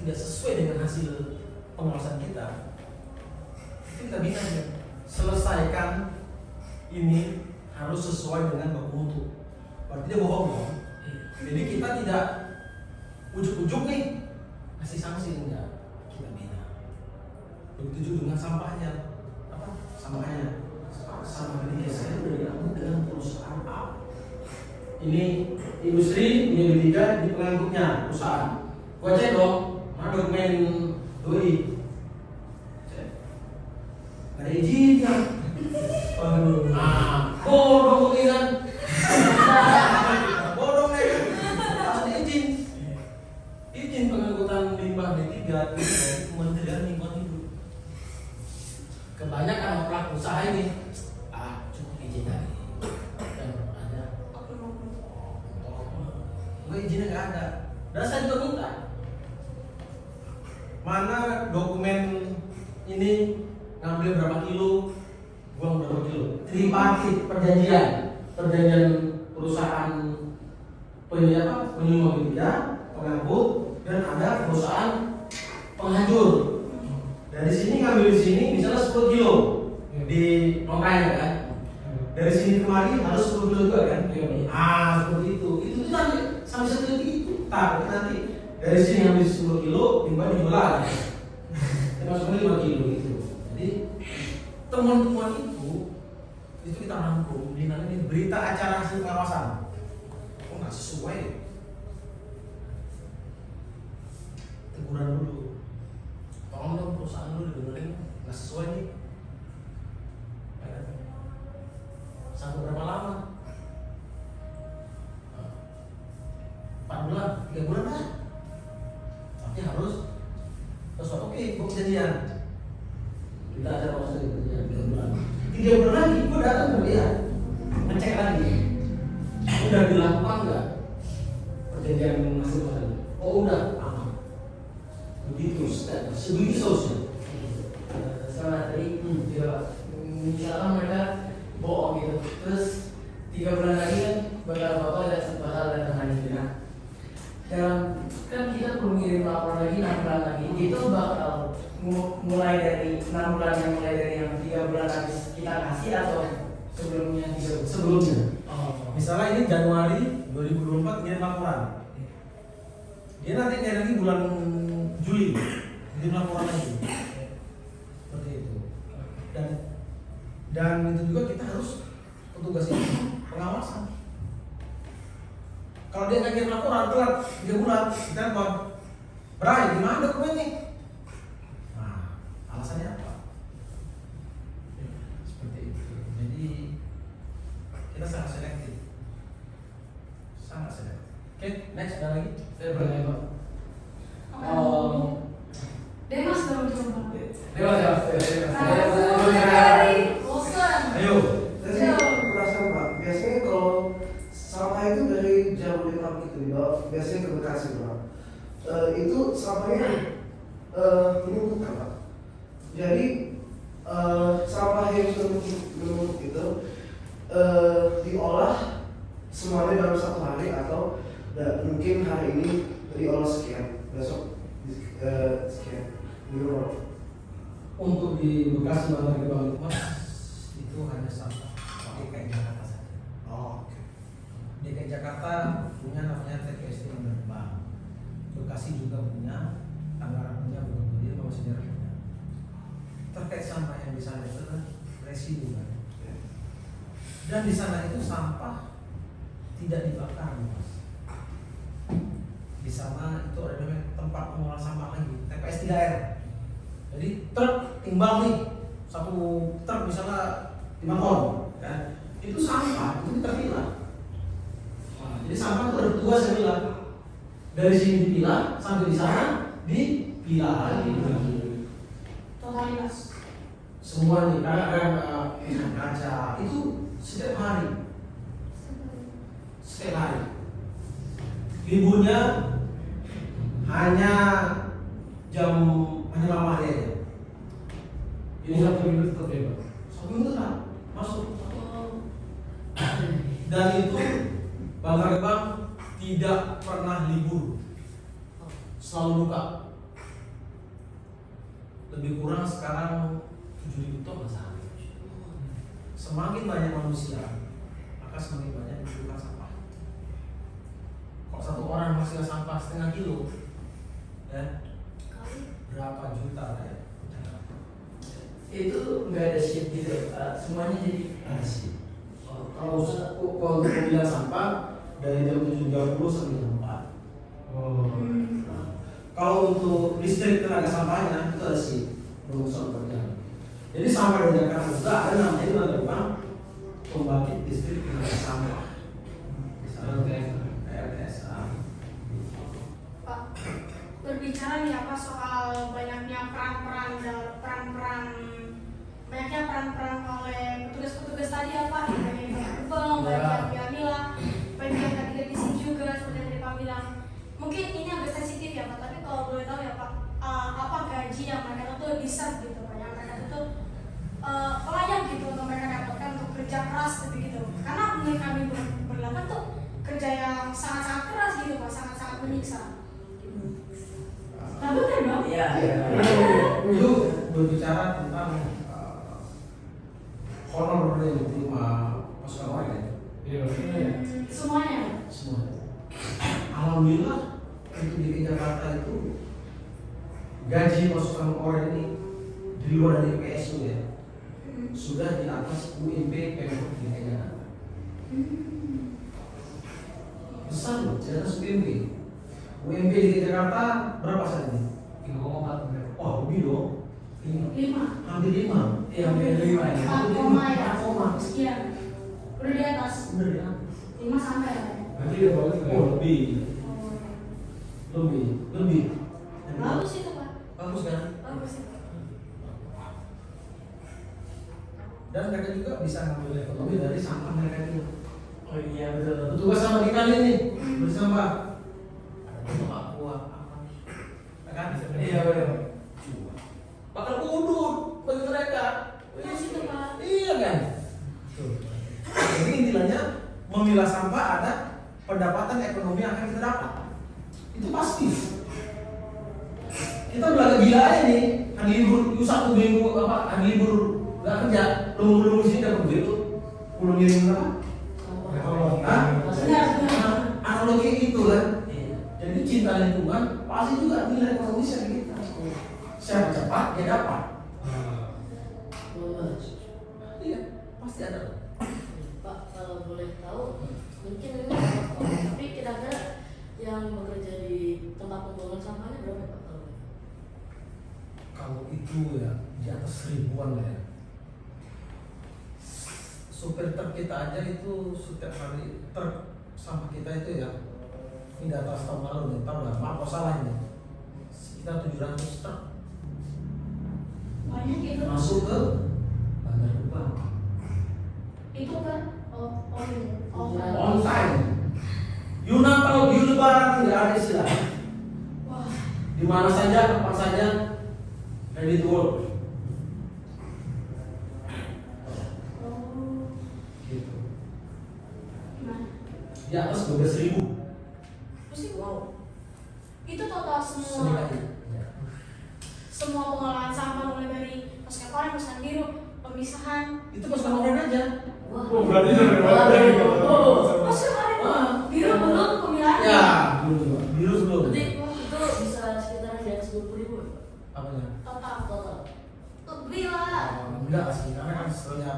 tidak sesuai dengan hasil pengawasan kita, itu kita bilang ya, selesaikan ini harus sesuai dengan baku mutu. Berarti dia bohong dong. Jadi kita tidak ujuk-ujuk nih kasih sanksi, enggak, kita bina. Begitu juga dengan sampahnya, apa? Sampahnya sama ini ya, saya udah diangkut dengan perusahaan A. Ini industri, ini B3, ini pengangkutnya perusahaan. Gua cek dong, mana dokumen doi? Cek. Ada izinnya. Waduh. Bodoh kan? Bodoh kan? Harus izin. Izin pengangkutan limbah B3 dari Kementerian Lingkungan Hidup. Kebanyakan pelaku usaha ini cukup izin tadi. Dan ada gue izinnya nggak ada. Dan saya juga minta mana dokumen ini ngambil berapa kilo, buang berapa kilo. Tripartit perjanjian perusahaan penyumbang B3, pengangkut, dan ada perusahaan penghancur. Dari sini ngambil di sini misalnya 10 kilo di Mongkanya kan. Dari sini kemari harus 10 kilo juga kan. Seperti itu. Itu nanti sampai seperti itu. Nanti dari sini ngambil 10 kilo, timbang dijual lagi. Masuknya 5 kilo gitu. Jadi temuan-temuan itu kita rangkum di mana ini berita acara hasil pengawasan. Oh nggak sesuai. Teguran dulu. Tolong dong perusahaan dulu dibenerin, nggak sesuai nih. Sampai berapa lama? 4 bulan, 3 bulan lah. Tapi harus sesuai. Oke, gue kejadian. Kita ada proses kejadian 3 bulan. 3 bulan lagi, gue datang ke dia, ngecek lagi. Udah dilakukan nggak perjanjian hasil pengawasan? Oh udah, aman. Begitu, sebegitu seharusnya. Sama tadi juga misalkan mereka bohong gitu, terus 3 bulan lagi kan bakal datang lagi gitu. Dalam kan kita perlu ngirim laporan lagi 6 bulan lagi, itu bakal mulai dari 6 bulan yang mulai dari yang 3 bulan habis kita kasih atau sebelumnya? Sebelumnya. Misalnya ini Januari 2024 ngirim laporan. Dia nanti ngirim bulan Juli ngirim laporan lagi. Seperti itu. Dan itu juga kita harus petugas ini pengawasan. Kalau dia nggak ngirim laporan telat 3 bulan, kita telepon, Bray, gimana dokumennya? Nah, alasannya apa? Seperti itu. Jadi kita sangat selektif. Sangat selektif. Oke, next ada lagi? Saya bertanya Pak. Demas dong coba. Bosan. Ayo. Jadi perasaan Pak, biasanya kalau sampah itu dari Jabodetabek itu dibawa biasanya ke Bekasi Pak. Itu sampahnya menumpuk kan Pak. Jadi sampah yang menumpuk itu diolah semuanya dalam 1 hari atau mungkin hari ini diolah sekian, besok sekian. Untuk di Bekasi Bantar Gebang itu hanya sampah DKI Jakarta saja. Oke. DKI Jakarta punya namanya TPST Bantar Gebang. Bekasi juga punya, Tangerang punya, Bogor punya, Bawaslu daerah punya. Terkait sampah yang di sana itu kan residu kan. Dan di sana itu sampah tidak dibakar, Mas. Di sana itu ada namanya tempat pengolahan sampah lagi, TPS 3R. Jadi truk timbang nih, 1 truk misalnya 5 ton, kan? Itu sampah, itu kita pilah. Jadi sampah itu ada 2 saya bilang. Dari sini dipilah sampai di sana dipilah lagi. Totalitas. Semua nih, kaca itu setiap hari. Setiap hari. Liburnya hanya lama hari aja. Ini 1 minggu tetap bebas. 1 minggu tetap masuk. Dan itu Bantar Gebang tidak pernah libur, selalu buka. lebih kurang sekarang 7.000 ton sehari. Semakin banyak manusia, maka semakin banyak dibutuhkan sampah. Kalau satu orang menghasilkan sampah setengah kilo, ya berapa juta ya? Itu nggak ada shift gitu, semuanya jadi Ada sih. Kalau untuk pemilihan sampah dari jam 7.30 sampai jam 4. Kalau untuk listrik tenaga sampahnya itu ada sih perusahaan kerja. Jadi sampai di Jakarta juga ada namanya itu ada bang pembangkit listrik tenaga sampah. PLTSA. Pak, berbicara nih apa soal banyaknya peran-peran oleh petugas-petugas tadi ya Pak, banyak yang gerbang, banyak yang piamilah, banyak yang tadi di sini juga seperti yang tadi Pak bilang. Mungkin ini agak sensitif ya Pak, tapi kalau boleh tahu ya Pak, apa gaji yang mereka tuh deserve gitu Pak, yang mereka tuh layak gitu untuk mereka dapatkan untuk kerja keras begitu. Karena menurut kami berlaku tuh kerja yang sangat-sangat keras gitu Pak, sangat-sangat menyiksa. Nah benar dong? Iya. Itu berbicara tentang honor yang diterima pasukan oranye. Semuanya. Semua. Alhamdulillah untuk di Jakarta itu gaji pasukan oranye ini di luar dari PSU ya sudah di atas UMP Pemprov DKI Jakarta. Besar loh, di atas UMP. UMP di Jakarta berapa saat ini? 3,4. Oh lebih dong. 5. Hampir 5. Iya, hampir 5 ya. 4, sekian. Udah di atas. Bener ya? 5 sampai ya. Berarti dia bagus nggak? Oh lebih. Bagus itu Pak. Bagus kan? Bagus itu. Dan mereka juga bisa ngambil ekonomi dari sampah mereka itu. Oh iya betul. Petugas sama kita ini bersama. Ada tempat buah apa? Kan? Iya betul. Bakal udut bagi mereka. Bagus itu Pak. Iya kan? Jadi intinya memilah sampah ada pendapatan ekonomi yang akan kita dapat. Itu pasti. Kita belaga gila aja nih. Hari libur, satu minggu apa? Hari libur nggak kerja, lembur-lembur sini dapat duit tuh. Pulang ngirim apa? Hah? Benar. Analogi itu kan. Jadi cinta lingkungan pasti juga nilai ekonomi kita. Siapa cepat dia dapat. Iya, pasti ada. Pak, kalau boleh tahu, mungkin ini tapi kira-kira yang bekerja di tempat pembuangan sampahnya berapa Pak? Kalau itu ya di atas 1000-an lah ya. Supir truk kita aja itu setiap hari truk sampah kita itu ya ini di atas tahun lalu nih, tahu nggak? Maaf kalau salah ini. Sekitar 700 truk Banyak itu. masuk ke Bandar Gebang. Itu kan On time. You Natal, you Lebaran tidak ada istilah. Wah. Di mana saja, kapan saja, ready to work. Oh. Gitu. Gimana? Di atas 12.000. Pusing. Wow. Itu total semua. Sedikit. Semua pengolahan sampah mulai dari pasukan oranye, pasukan biru, pemisahan. Itu pasukan oranye aja. Wah. Berarti itu dari Pasukan oranye biru belum pemilahan. Ya, biru belum. Berarti itu bisa sekitar di atas 20.000 ya, Pak? Apanya? Total. Lebih lah. Enggak sih, karena kan setelahnya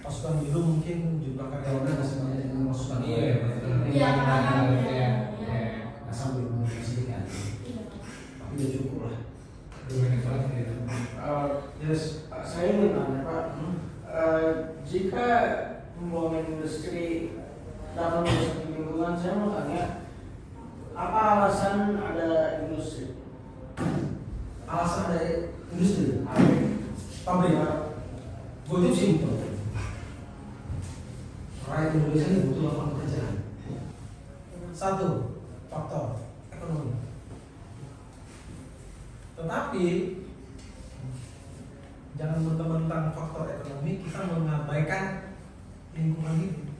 pasukan biru mungkin jumlah karyawannya masih banyak dengan pasukan Iya, betul. Iya, karena Iya. nggak sampai 20 kan. Iya. Tapi udah cukup lah. Yes, saya ingin tanya Pak, jika pembuangan industri dapat merusak lingkungan, saya mau tanya, apa alasan ada industri? Alasan dari industri, pabrik, gue itu simpel. Rakyat Indonesia ini butuh lapangan pekerjaan. Satu, faktor ekonomi. Tetapi jangan mentang-mentang faktor ekonomi kita mengabaikan lingkungan hidup.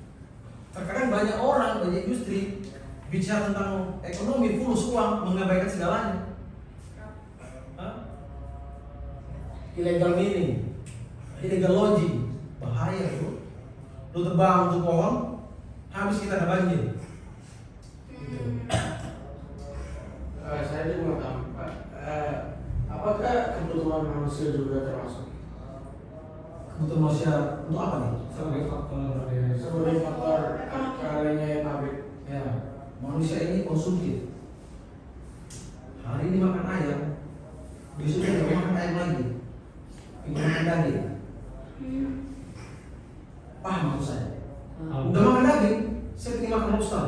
Terkadang banyak orang, banyak industri bicara tentang ekonomi, fulus uang, mengabaikan segalanya. Hah? illegal mining, illegal logging, bahaya tuh. Lu tebang tuh pohon, habis kita ada banjir. Saya juga mau tahu, Pak. Apakah kebutuhan manusia juga termasuk Kebutuhan manusia untuk apa nih? sebagai faktor karenya pabrik? Ya, manusia ini konsumtif. Hari ini makan ayam, besok kita makan ayam lagi, makan daging. Paham maksud saya? Udah makan daging, saya ingin makan lobster.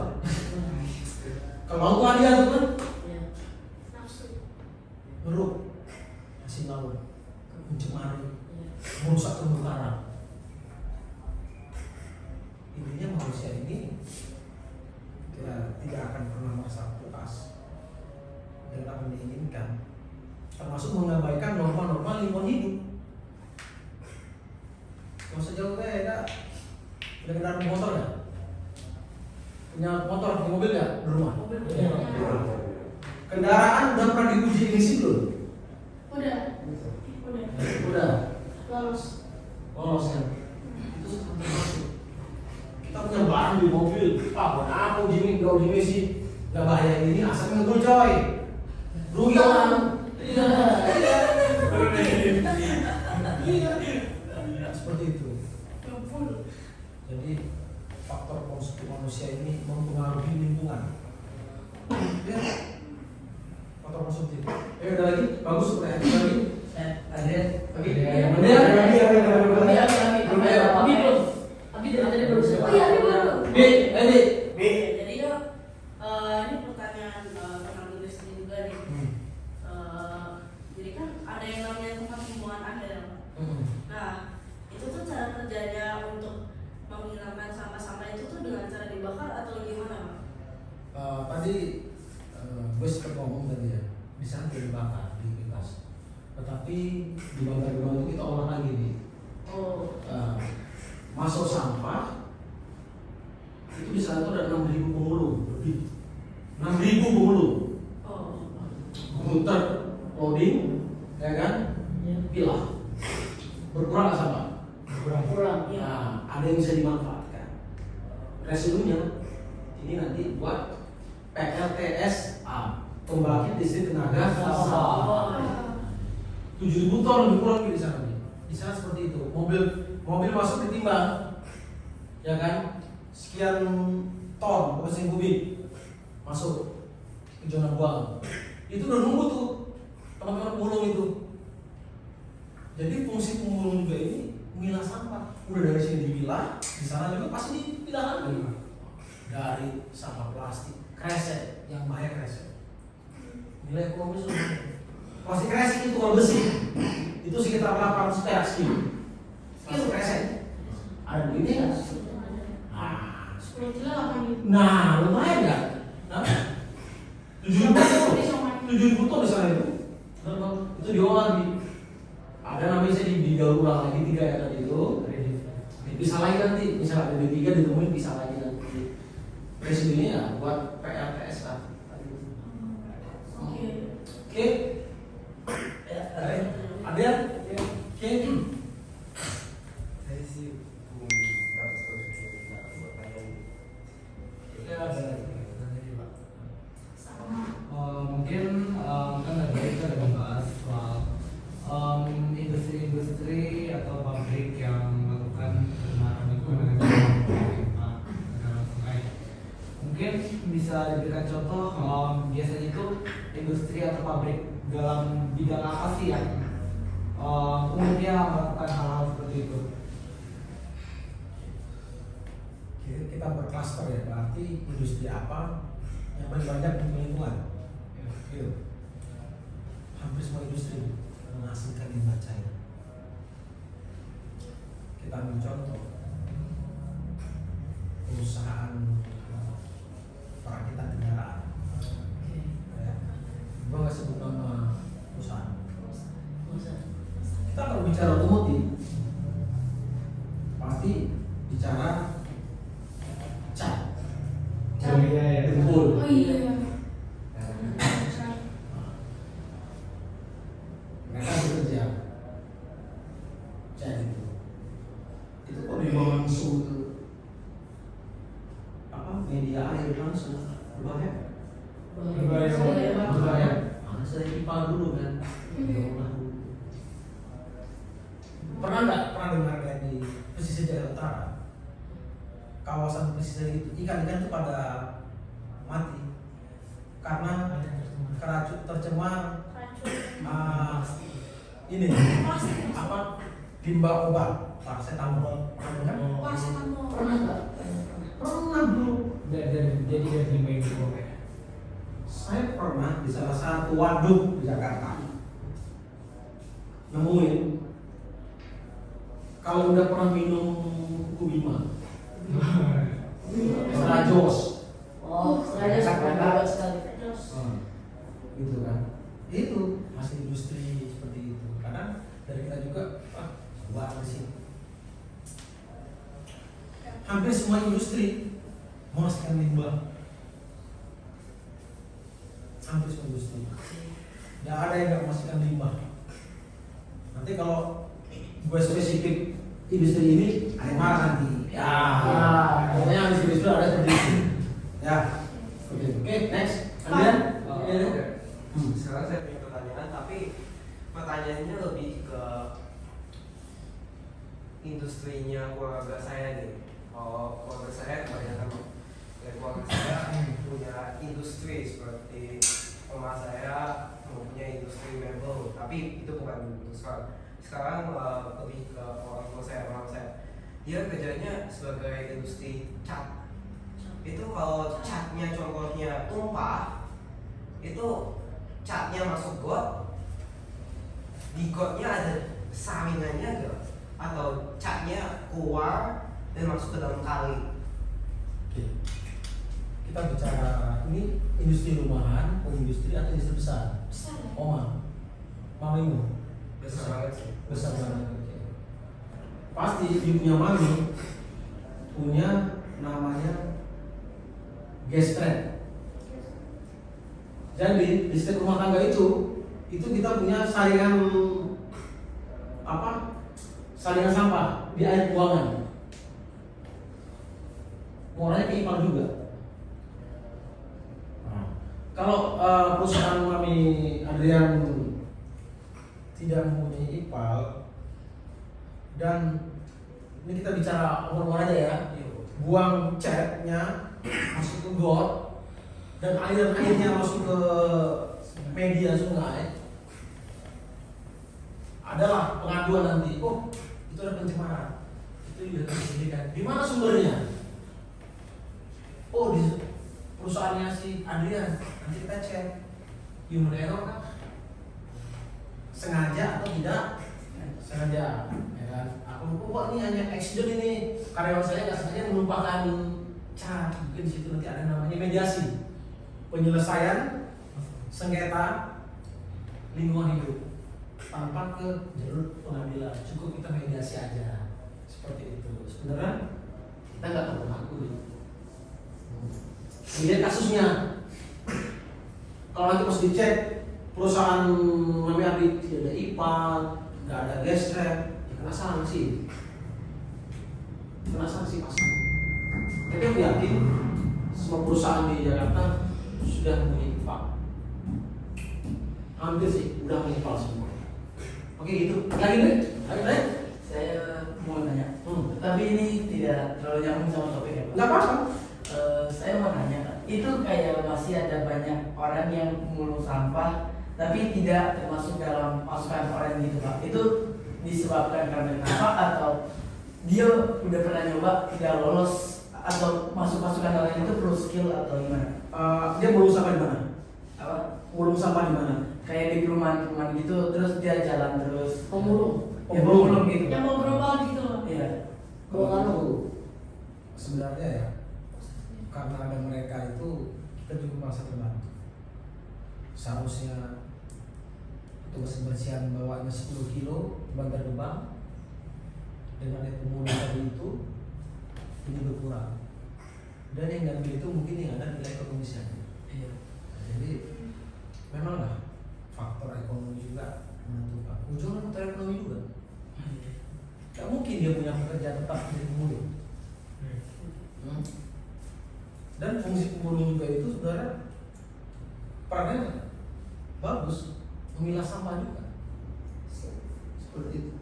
Kalau mau tuh dia tuh kan, Iya. Nafsu. beruk, kasih laut, mencemari, Iya. merusak terumbu karang. Intinya manusia ini ya, tidak akan pernah merasa puas dengan apa yang diinginkan, termasuk mengabaikan norma-norma lingkungan hidup. Gak usah jauh beda. Punya kendaraan motor nggak? Punya motor, punya mobil nggak di rumah? Mobil. Iya. Kendaraan udah pernah diuji emisi belum? Udah. Udah. Udah. Lolos. Lolos kan? Itu termasuk. Kita punya barang di mobil. Buat apa uji emisi? Gak uji emisi. Gak bahaya ini asapnya ngetul coy. Rugi orang. Iya. Seperti itu. Jadi faktor konsumsi manusia ini mempengaruhi lingkungan. Ya. Faktor konsumsi. Ada lagi? Bagus seperti itu lagi. Adrian, Oke. Abi belum. Abi dari tadi baru Oh iya, ini baru. Jadi ya, ini pertanyaan tentang industri juga nih. Jadi kan ada yang namanya tempat pembuangan akhir. Nah, itu tuh cara kerjanya untuk menghilangkan sampah-sampah itu tuh dengan cara dibakar atau gimana, Bang? Tadi gue sempat ngomong tadi ya, bisa dibakar, dibebas. Tetapi di bangkai-bangkai itu kita olah lagi nih. Oh, Masuk sampah itu di sana tuh ada 6.000 pemulung lebih. 6.000 pemulung. oh, Muter loading, ya kan? Pilah. Berkurang nggak sampah? kurang. Iya. Nah, ada yang bisa dimanfaatkan. Residunya ini nanti buat PLTSA, pembangkit listrik tenaga sampah. Oh, 7.000 ton lebih kurang di sana nih. Di sana seperti itu. Mobil masuk ditimbang, ya kan? Sekian ton mesin kubik masuk ke zona buang. Itu udah nunggu tuh teman-teman pemulung itu. Jadi fungsi pemulung juga ini memilah sampah. Udah dari sini dipilah, di sana juga pasti dipilah lagi. Dari sampah plastik, kresek, yang bahaya kresek. Nilai ekonomi sudah. Plastik kresek itu kalau besi itu sekitar 800 perak sekilo. Plastik kresek ada duitnya nggak? Nah, 10 kilo 8 gitu. nah lumayan nggak? Nah, 7.000 ton di sana itu. Itu diolah di ada namanya saya didaur ulang lagi 3 ya tadi itu. Bisa lagi nanti, misalnya ada D3 ditemuin bisa lagi nanti. Residunya ya buat PLTS lah. Oke. Oke. Ada? Oke. Saya sih belum dapat solusi buat pertanyaan ini. Ya, ada lagi. Mungkin kan tadi kita ada membahas soal industri-industri atau pabrik yang melakukan pencemaran lingkungan dengan sungai. Mungkin bisa diberikan contoh biasanya itu industri atau pabrik dalam bidang apa sih yang umumnya melakukan hal-hal seperti itu? Oke, kita berklaster ya, berarti industri apa yang paling banyak untuk lingkungan. Gitu. Hampir semua industri menghasilkan limbah cair. Kita ambil contoh perusahaan perakitan kendaraan. Ya. Gua nggak sebut nama perusahaan. Kita kalau bicara otomotif pasti bicara cat. Oh iya ya. Dengkul. Oh iya. Mereka bekerja langsung ke apa media air langsung berbahaya. Berbahaya. Saya IPA dulu kan. Ya Allah. Pernah dengar kayak di pesisir Jakarta Utara, kawasan pesisir itu ikan-ikan itu pada mati karena tercemar ini apa limbah obat paracetamol kan? Paracetamol. Pernah bro. Jadi dari main itu ya. Saya pernah di salah satu waduk di Jakarta nemuin, kalau udah pernah minum kuku bima, Rajos, Oh, saya sangat sekali. gitu kan? Itu masih industri seperti itu. Kadang dari kita juga buat di sini. Hampir semua industri menghasilkan limbah. Hampir semua industri. Tidak ada yang nggak menghasilkan limbah. Nanti kalau gue spesifik industri ini, ada yang marah nanti. Ya, pokoknya industri ada seperti itu. Ya, oke, next. Kemudian, Sekarang saya punya pertanyaan, tapi pertanyaannya lebih ke industrinya keluarga saya nih. Kalau keluarga saya kebanyakan dari keluarga saya punya industri seperti rumah saya mempunyai industri mebel, tapi itu bukan untuk sekarang lebih ke orang tua saya, dia kerjanya sebagai industri cat. Itu kalau catnya contohnya tumpah, itu catnya masuk got, di gotnya ada saringannya gak? Atau catnya keluar dan masuk ke dalam kali? Oke. Kita bicara ini industri rumahan, industri atau industri besar? Besar ya? Mamimu Besar banget sih. besar banget. pasti dia punya mami punya namanya gestret. Jadi di setiap rumah tangga itu kita punya saringan apa? Saringan sampah di air buangan. Moralnya ke ipal juga. Nah, kalau perusahaan Mami Adrian Tidak mempunyai ipal, dan ini kita bicara umur aja ya, buang catnya masuk ke got dan airnya masuk ke media sungai, adalah pengaduan nanti. Oh, itu ada pencemaran, itu juga disediakan. Di mana sumbernya? Oh, di perusahaannya si Adrian. Nanti kita cek human error kan, sengaja atau tidak sengaja, ya kan? Aku kok ini hanya accident, ini karyawan saya nggak sengaja menumpahkan cat, mungkin di situ nanti ada namanya mediasi, penyelesaian sengketa lingkungan hidup tanpa ke jalur pengadilan, cukup kita mediasi aja, seperti itu. Sebenarnya kita nggak perlu mengakui. Lihat kasusnya, kalau nanti pas dicek perusahaan Mami Ardi tidak ada ipal, nggak ada gestret, ya kena sanksi. Kena sanksi pasti. Tapi aku yakin semua perusahaan di Jakarta sudah mempunyai ipal. Hampir sih, udah punya ipal semua. Oke gitu. Lagi deh, lagi. Saya mau nanya, tapi ini tidak terlalu nyambung sama topik ya Pak. Nggak apa-apa. Saya mau nanya, itu kayak masih ada banyak orang yang mengurus sampah tapi tidak termasuk dalam pasukan orang gitu Pak. Itu disebabkan karena apa, atau dia udah pernah nyoba tidak lolos, atau masuk pasukan orang itu perlu skill atau gimana? dia mulung sampah di mana? Apa? Mulung sampah di mana? Kayak di perumahan-perumahan gitu, terus dia jalan terus Pemulung. ya pemulung gitu. Yang mau berubah gitu loh. Iya. Kalau sebenarnya ya, karena ada mereka itu kita juga merasa terbantu. Seharusnya petugas kebersihan bawanya 10 kilo Bantar Gebang, dengan yang pemulung tadi itu ini berkurang, dan yang ngambil itu mungkin yang ada nilai ekonomisnya. Iya. Jadi memanglah faktor ekonomi juga menentukan. Ujungnya faktor ekonomi juga. Gak mungkin dia punya pekerjaan tetap jadi pemulung. Dan fungsi pemulung juga itu sebenarnya perannya bagus, memilah sampah juga. Seperti itu.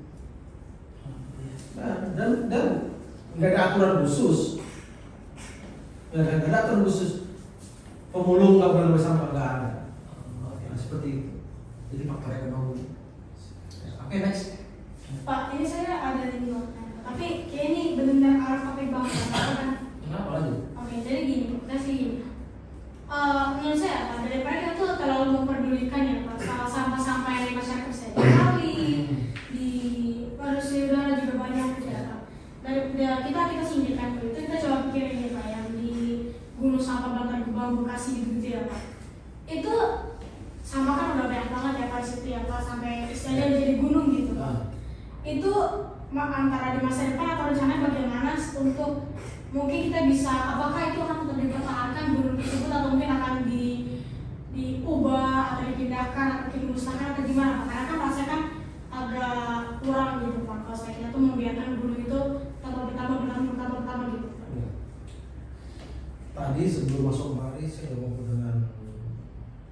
Dan nggak ada aturan khusus. Ya, nggak ada aturan khusus. Pemulung nggak boleh sampah, nggak ada. Nah, seperti itu. Jadi faktor ekonomi. Oke, next. Pak, ini saya ada ini Pak. Tapi kayak ini benar-benar arah topik banget kan? Kenapa lagi? Oke, jadi gini, kita sih gini. Menurut saya Pak, daripada kita tuh terlalu memperdulikan ya Pak, sampah-sampah yang di masyarakat saya di kali, di polusi udara juga banyak ya Pak. Kita singkirkan itu, kita coba pikirin ya Pak, yang di Gunung Sampah Bantar Gebang Bekasi gitu ya Pak. Itu sampah kan udah banyak banget ya Pak di situ ya Pak, sampai istilahnya jadi gunung gitu Pak. Itu antara di masa depan atau rencana bagaimana untuk mungkin kita bisa, apakah itu akan tetap dipertahankan gunung tersebut atau mungkin akan diubah atau dipindahkan atau dimusnahkan atau gimana Pak? Karena kan rasanya kan agak kurang gitu Pak, kalau kita tuh membiarkan gunung itu bertambah gitu Pak. Tadi sebelum masuk kemari saya udah ngobrol dengan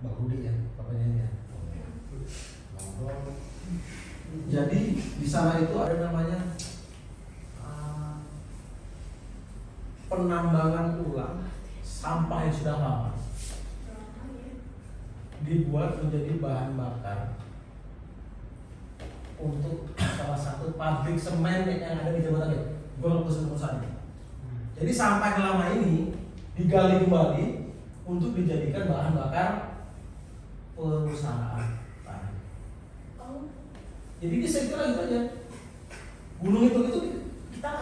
Mbak Rudi ya, bapaknya ya. Ngobrol. Jadi di sana itu ada namanya penambangan ulang sampah yang sudah lama dibuat menjadi bahan bakar untuk salah satu pabrik semen yang ada di Jawa Tengah. Gue nggak sana. Jadi sampah yang lama ini digali kembali untuk dijadikan bahan bakar perusahaan. Jadi dia saya kira gitu aja. Gunung itu kita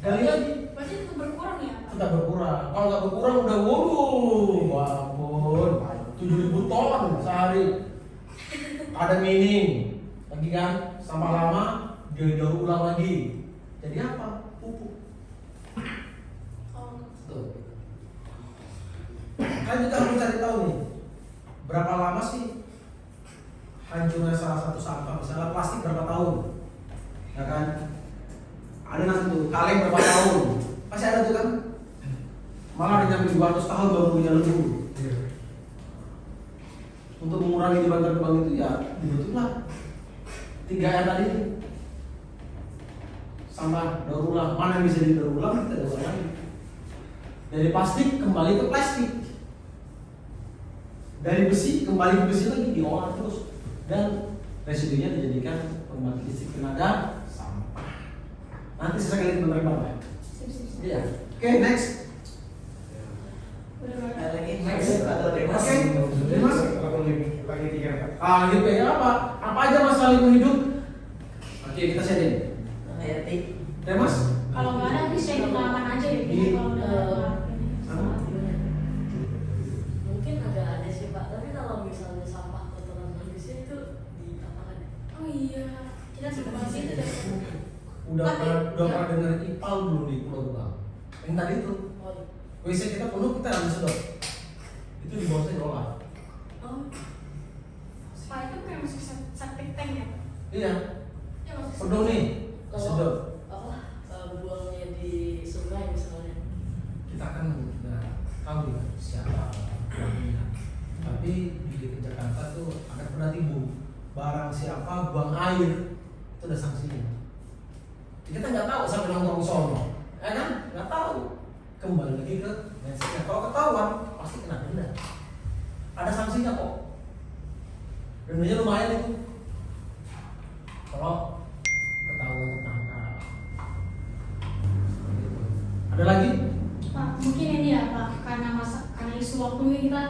gali lagi. Berarti tetap berkurang ya Pak? Tetap berkurang. Kalau nggak berkurang udah wah ampun, 7.000 ton sehari. Ada mining, lagi kan sampah lama didaur ulang lagi. Jadi apa? Pupuk. Tuh. Kan kita harus cari tahu nih, berapa lama sih hancurnya salah satu sampah, misalnya plastik berapa tahun, ya kan? Ada nanti tuh kaleng berapa tahun, pasti ada tuh kan? Malah ada yang 200 tahun baru punya lebur. Untuk mengurangi di Bantar Gebang itu ya dibentuklah 3R tadi, sampah daur ulang. Mana yang bisa didaur ulang kita daur ulang lagi. Dari plastik kembali ke plastik, dari besi kembali ke besi lagi, diolah terus. Dan residunya dijadikan pembangkit listrik tenaga sampah. Nanti sesekali menerima ya. Iya. Oke, next. Next ada Demas. Demas. Lagi 3. Gitu ya apa? Apa aja masalah lingkungan hidup? Oke, kita sharing. Demas. Kalau nggak ada, nanti saya pengalaman aja deh. Kalau udah Mungkin agak aneh sih Pak, tapi kalau misalnya sampah kotoran manusia itu diapakan ya? oh iya, kita sebelum itu deh. Udah pernah dengar IPAL belum di Pulau Gebang? Yang tadi itu Oh, WC kita penuh, kita nggak bisa sedot. Itu di bawah saya diolah. Oh, Pak itu kayak masuk septic tank ya? Iya, Ya masuk penuh nih, kalau sedot. buangnya di sungai misalnya. Kita kan nggak tahu ya siapa pelakunya. Tapi di DKI Jakarta tuh akan pernah timbul barang siapa buang air itu ada sanksinya. Kita nggak tahu sampai nongkrong sono, ya kan? Nggak tahu. Kembali lagi ke mindsetnya. Kalau ketahuan pasti kena denda. Ada sanksinya kok. Dendanya lumayan itu. Kalau ketahuan tertangkap. Ada lagi? Pak, mungkin ini ya Pak, karena isu waktu ini kita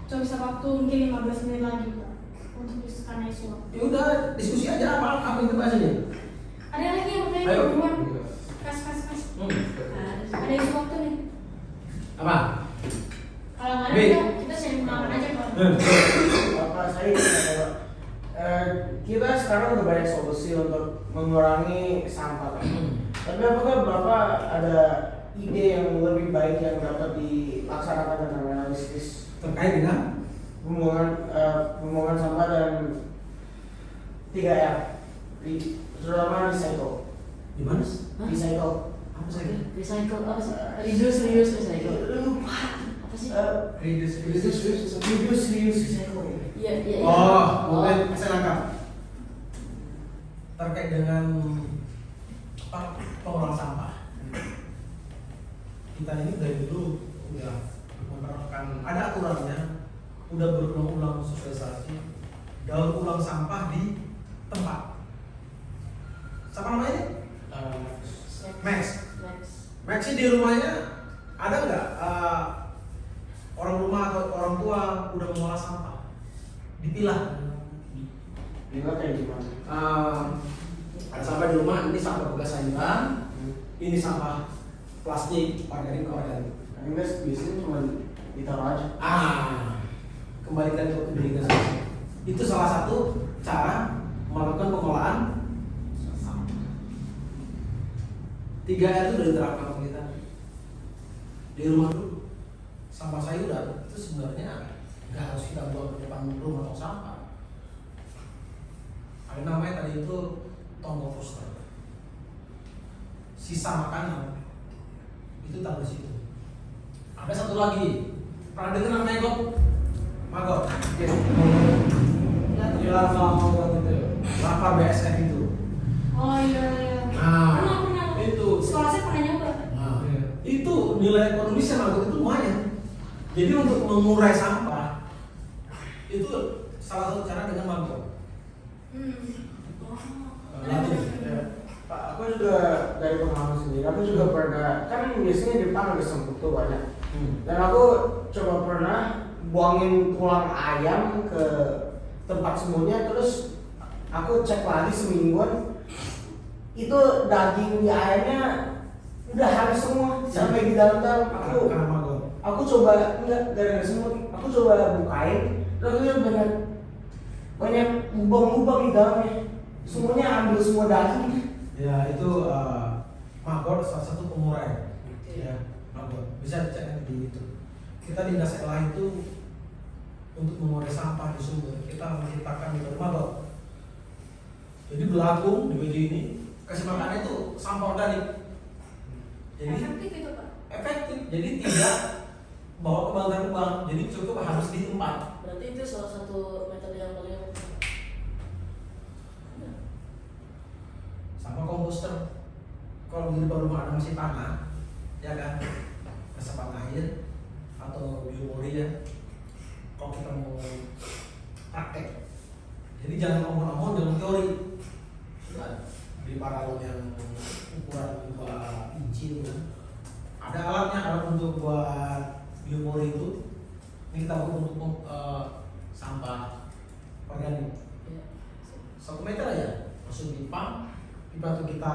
coba bisa waktu mungkin 15 menit lagi Pak untuk karena isu waktu. Ya udah diskusi aja apa yang kita aja. Ada lagi yang mau Ayo. duluan? Kas. Ada isu waktu nih. Apa? Kalau nggak B. ada kita sharing pengalaman aja Pak. Bapak saya kita sekarang udah banyak solusi untuk mengurangi sampah. Tapi apakah Bapak ada ide yang lebih baik yang dapat dilaksanakan dengan realistis Terkait dengan pembuangan sampah dan 3R, terutama recycle. di mana? Recycle. Apa sih? Recycle apa sih? Reduce recycle. Apa sih? Reduce recycle. Iya iya. Oh, mungkin saya nangkap terkait dengan pengelolaan sampah. Kita ini dari dulu udah menerapkan, ada aturannya, udah berulang-ulang sosialisasi daur ulang sampah di tempat. Siapa namanya? Max. Max sih di rumahnya ada nggak orang rumah atau orang tua udah mengolah sampah? Dipilah. Gimana kayak gimana? Ada sampah di rumah, ini sampah bekas sayuran, ini sampah plastik, organik. Enggak, biasanya cuma ditaruh aja. Kembalikan ke diri kita. Itu salah satu cara melakukan pengolahan sampah. 3R itu udah diterapkan sama kita di rumah dulu. Sampah sayuran itu sebenarnya nggak harus kita buang ke depan rumah atau sampah. Ada namanya tadi itu tong komposter. Sisa makanan itu taruh di situ. Ada satu lagi, pernah dengar namanya Maggot? Yes. Di larva itu. Larva BSF itu. Oh iya. Pernah. Itu. Sekolah saya pernah nyoba. Nah, itu nilai ekonomisnya Maggot itu lumayan. Jadi untuk mengurai sampah itu salah satu cara dengan Maggot. Lalu, Pak, aku juga dari pengalaman sendiri, aku juga pernah, kan biasanya di depan ada semput tuh banyak. Dan aku coba pernah buangin tulang ayam ke tempat sembunyinya, terus aku cek lagi semingguan, itu daging di ayamnya udah habis semua sampai di dalam-dalam. karena Maggot. Aku coba enggak gara-gara semut, aku coba bukain, terus lihat banyak lubang-lubang di dalamnya. Semuanya ambil semua daging. Ya itu Maggot salah satu pengurai. Ya, Maggot bisa dicek di itu. Kita di Dinas LH itu untuk mengurai sampah di sumber kita menciptakan metode Maggot. Jadi belatung di meja ini kasih makannya itu sampah organik. Jadi Efektif itu Pak. efektif. Jadi tidak bawa kebang-kebang. Jadi cukup harus di tempat. Berarti itu salah satu metode yang paling efektif. Sama komposter. Kalau di depan rumah ada masih tanah, ya kan, resapan air atau biomoria. Kalau kita mau praktek, jadi jangan omong-omong dengan teori. Di paralon yang ukuran 2 inci itu kan. Ada alatnya, alat untuk buat biomori itu. Ini kita buat untuk sampah organik. 1 meter aja, langsung pipa itu kita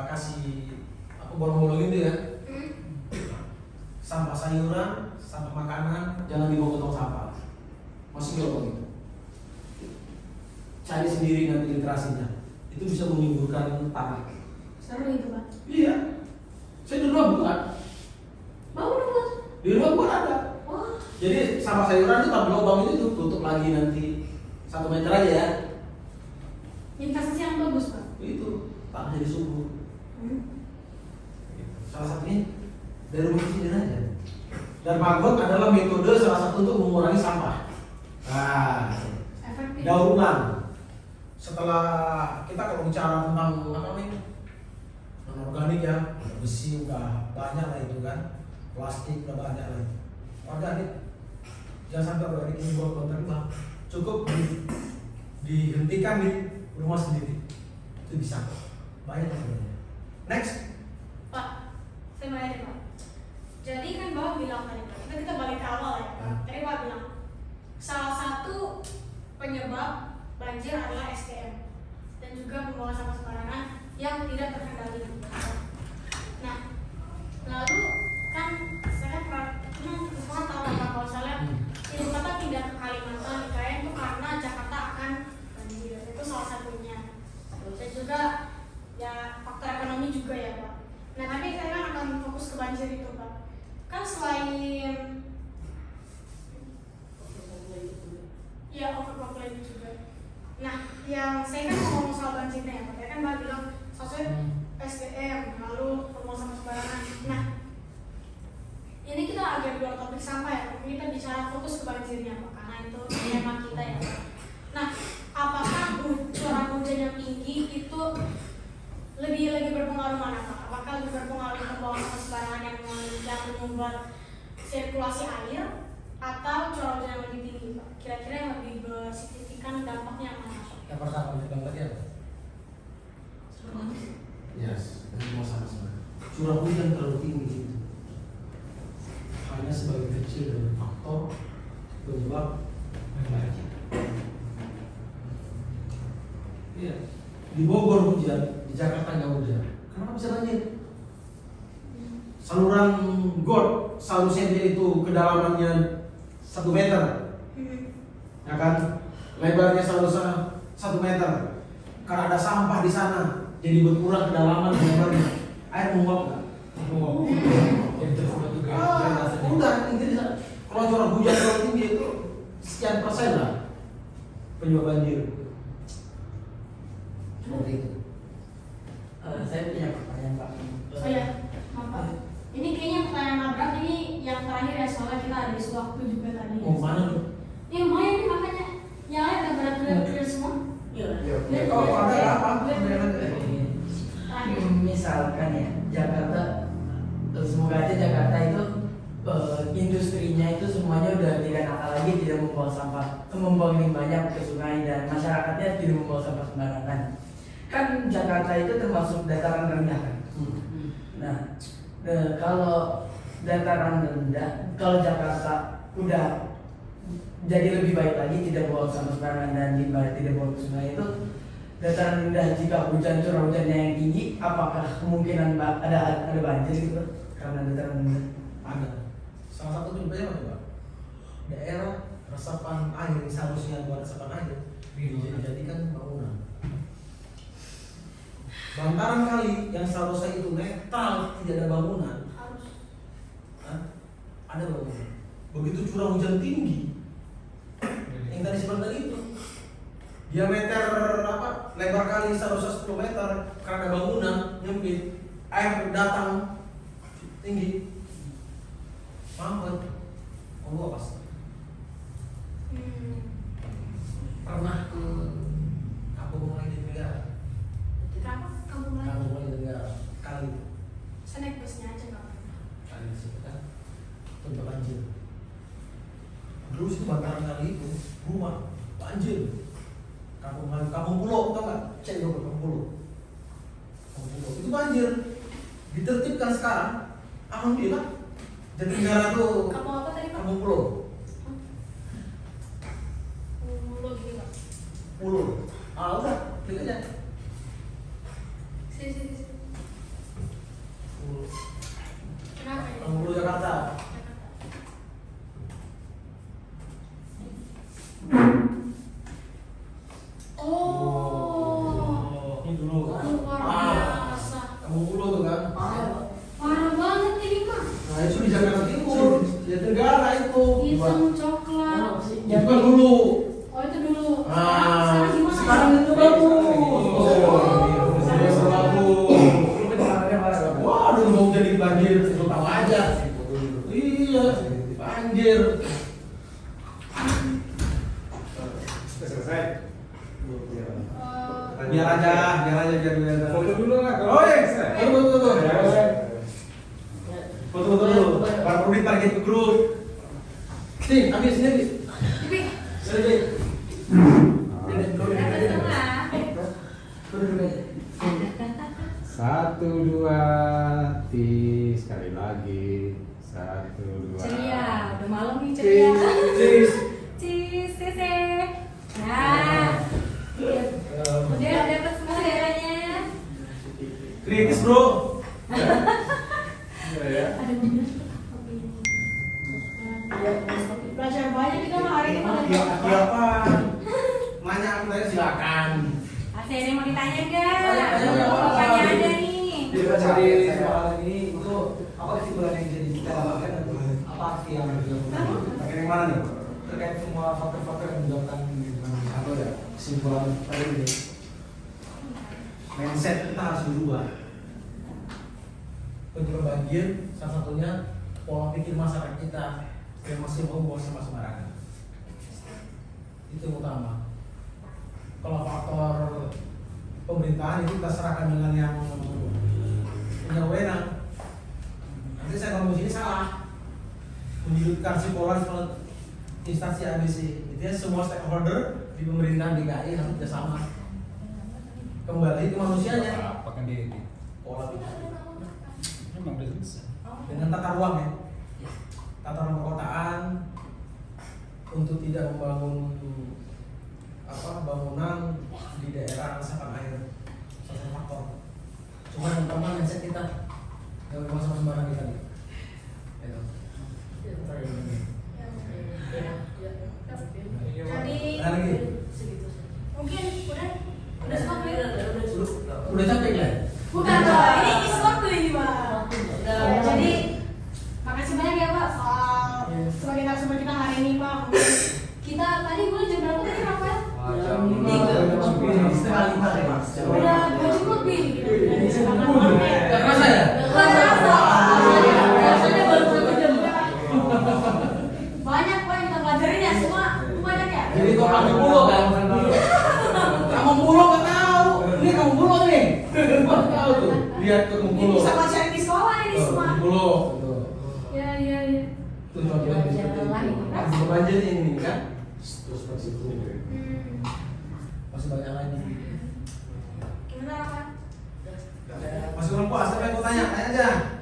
kasih bolong-bolongin dia. Sampah sayuran, sampah makanan jangan dibawa ke tong sampah. Masih bolong. Cari sendiri nanti literasinya. Itu bisa menimbulkan tanah. Seru itu Pak. Iya. Saya di rumah buat. Mau buat? Di rumah buat ada. Wah. Jadi sampah sayuran itu kalau lubang itu tutup lagi nanti 1 meter aja ya. Investasi yang bagus Pak. Itu tanah jadi subur. Salah satunya dari rumah sendiri aja. Dan Maggot adalah metode salah satu untuk mengurangi sampah. Nah, Efektif. daur ulang. Setelah kita kalau bicara tentang apa namanya non-organik ya, besi udah banyak lah itu kan, plastik udah banyak lah. Organik, jangan sampai organik ini buat kontak, cukup dihentikan di rumah sendiri, itu bisa banyak sebenarnya. Next. Pak, saya mau nanya Pak. Jadi kan Bapak bilang tadi Pak, kita balik ke awal ya. Tadi Bapak bilang salah satu penyebab banjir adalah SDM dan juga pembuangan sampah sembarangan yang tidak terkendali. Nah, lalu kan saya pernah semua tahu Pak kalau misalnya ibu kota pindah ke Kalimantan, IKN itu karena Jakarta akan banjir. Itu salah satunya. Dan juga ya faktor ekonomi juga ya Pak. Nah tapi saya kan akan fokus ke banjir itu Pak. Kan selain ya overpopulation juga. Nah yang saya kan ngomong soal banjirnya ya Pak. Ya kan Mbak bilang soalnya SDM, lalu pembuang sampah sembarangan. Nah, ini kita agak di luar topik sampah ya, tapi kita bicara fokus ke banjirnya Pak, karena itu tema kita ya. Nah, apakah curah hujan yang tinggi itu lebih berpengaruh mana Pak? Apakah lebih berpengaruh ke pembuangan sampah sembarangan yang membuat sirkulasi air, atau curah hujan yang lebih tinggi Pak? Kira-kira yang lebih bersignifikan dampaknya mana Pak? Yang pertama kita tadi apa? Yes, itu sama-sama. Curah hujan terlalu tinggi itu hanya sebagai kecil dari faktor penyebab banjir. Iya, di Bogor hujan, di Jakarta nggak hujan. Kenapa bisa banjir? Saluran got seharusnya dia itu kedalamannya 1 meter, ya kan? Lebarnya seharusnya 1 meter. Karena ada sampah di sana, jadi berkurang kedalaman lebarnya. Air menguap nggak? Menguap. Jadi terfurat juga. Udah, intinya kalau curah hujan terlalu tinggi itu sekian persen lah penyebab banjir. Seperti itu. Saya punya pertanyaan Pak. Oh ya, maaf Pak. Ini kayaknya pertanyaan nabrak, ini yang terakhir ya, soalnya kita habis waktu juga tadi. Mau mana tuh? Ini lumayan nih makanya. Yang lain udah berat-berat semua. Iya. Kalau ada apa? Misalkan ya Jakarta, semoga aja Jakarta itu industrinya itu semuanya udah tidak nakal lagi, tidak membuang sampah, membuang limbahnya ke sungai, dan masyarakatnya tidak membuang sampah sembarangan. Kan Jakarta itu termasuk dataran rendah kan. Nah, kalau dataran rendah, kalau Jakarta udah jadi lebih baik lagi, tidak buang sampah sembarangan dan limbah tidak buang ke sungai, itu dataran rendah, jika curah hujannya yang tinggi, apakah kemungkinan ada banjir gitu karena dataran rendah? Ada. Salah satu penyebabnya apa Pak? Daerah resapan air yang seharusnya buat resapan air dijadikan bangunan. Bantaran kali yang seharusnya itu netral, tidak ada bangunan, ada bangunan. Begitu curah hujan tinggi, yang tadi sebelah tadi itu diameter apa? Lebar kali seharusnya 10 meter, karena ada bangunan nyempit, air datang tinggi, mampet, meluap pasti. Pernah ke Kampung Melayu di negara? Kenapa? Kamu lagi? Kampung Melayu di negara kali Saya naik busnya aja nggak pernah. kali di situ kan tempat banjir. Dulu sih bantaran kali itu rumah banjir. Kampung Melayu, Kampung Pulau, tau nggak? Cek dulu Kampung Pulau. Kampung Pulau itu banjir. Ditertibkan sekarang, alhamdulillah. Jatinegara tuh Kamu apa tadi Pak? Kampung Pulau. Lo gini Pak. Pulau. Ah udah, klik aja. Sini. Pulau. Kenapa ya? Kampung Pulau Jakarta. Oh, Ini dulu. luar biasa. Kampung Pulau tuh kan. Parah banget ini Pak. Nah itu di Jakarta Timur, Jatinegara itu. Hitam coklat. Itu kan dulu. Oh itu dulu. Ah, Sekarang gimana? sekarang itu bagus. Sekarang bagus. Penyebarannya parah banget. Waduh, mau jadi banjir, lu tahu aja. Iya, banjir. Selesai. Biar aja. Foto dulu lah. Oh iya, foto. Foto dulu. Baru perlu ditarget ke grup. Nih, ambil sendiri. Tapi Sendiri. Satu dua sekali lagi 1 2 ceria, udah malam nih ceria. Cheese, sese. Nah, udah dapat semua daerahnya. Kritis bro. Ada bener. Belajar banyak kita mah hari ini malah. Siapa? Nanya aku tanya silakan. Ada yang mau ditanya enggak? Tanya. Tanya aja nih. Jadi dari soal ini itu apa kesimpulan yang jadi kita dapatkan dan apa arti yang dilakukan? Pakai yang mana nih? Terkait semua faktor-faktor yang menyebabkan atau ya kesimpulan tadi ini. Mindset kita harus berubah. penyebab banjir, salah satunya pola pikir masyarakat kita yang masih mau buang sampah sembarangan. Itu yang utama. Kalau faktor pemerintahan itu kita serahkan dengan yang punya wewenang. Nanti saya ngomong sini salah, menyudutkan sekolah instansi ABC. Itu ya semua stakeholder di pemerintahan DKI harus bersama. Kembali ke manusianya. Apa kan dia itu? Pola pikir. Memang udah selesai. Dengan tata ruang ya, tata ruang perkotaan untuk tidak membangun bangunan di daerah resapan air, salah satu faktor. Cuma yang utama mindset kita yang memang sama sembarang kita nih. Itu. Jadi Lagi. mungkin udah stop ya? Udah capek ya? Bukan Pak, ini waktu ini Pak. Jadi makasih banyak ya Pak soal sebagai narasumber kita hari ini Pak. Kita tadi mulai jam berapa tadi Rafael? Jam 3:30 Udah 2 jam lebih. Gak kerasa ya? Gak kerasa. Rasanya baru 1 jam. Banyak Pak yang kita pelajarin ya semua. Banyak ya? Jadi kok kamu pulau kan? Kamu pulau gak tahu. Ini kamu pulau nih. Gak tahu tuh. Lihat ke kamu Ini pulau. bisa pelajaran di sekolah ini semua. Pulau. Ya. Tuh contohnya masih banjir ini kan? Terus masih banyak lagi. Gimana Rafael? Masih belum puas, tapi aku tanya aja.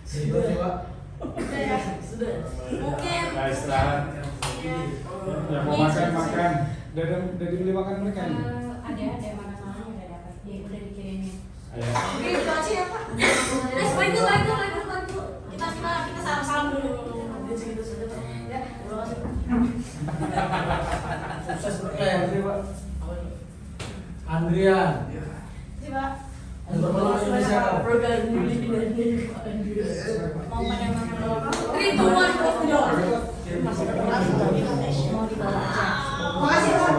Itu coba. Udah ya? Sudah. Mungkin. Nah, istirahat. Ya. Yang mau makan. Udah dibeli makan mereka nih. Ada mana salahnya udah dapat. Dia udah dikirimin. Ayo. Oke, itu aja ya Pak. Baik. Kita salam dulu. Dia segitu saja Pak. Ya. Terima kasih. Sukses berkah. Andrian. Coba Berpeluang Indonesia. Program ini Pak Andrew. mau pada mana? 3, 2, 1, open door. Mau dibawa aja. Makasih Pak.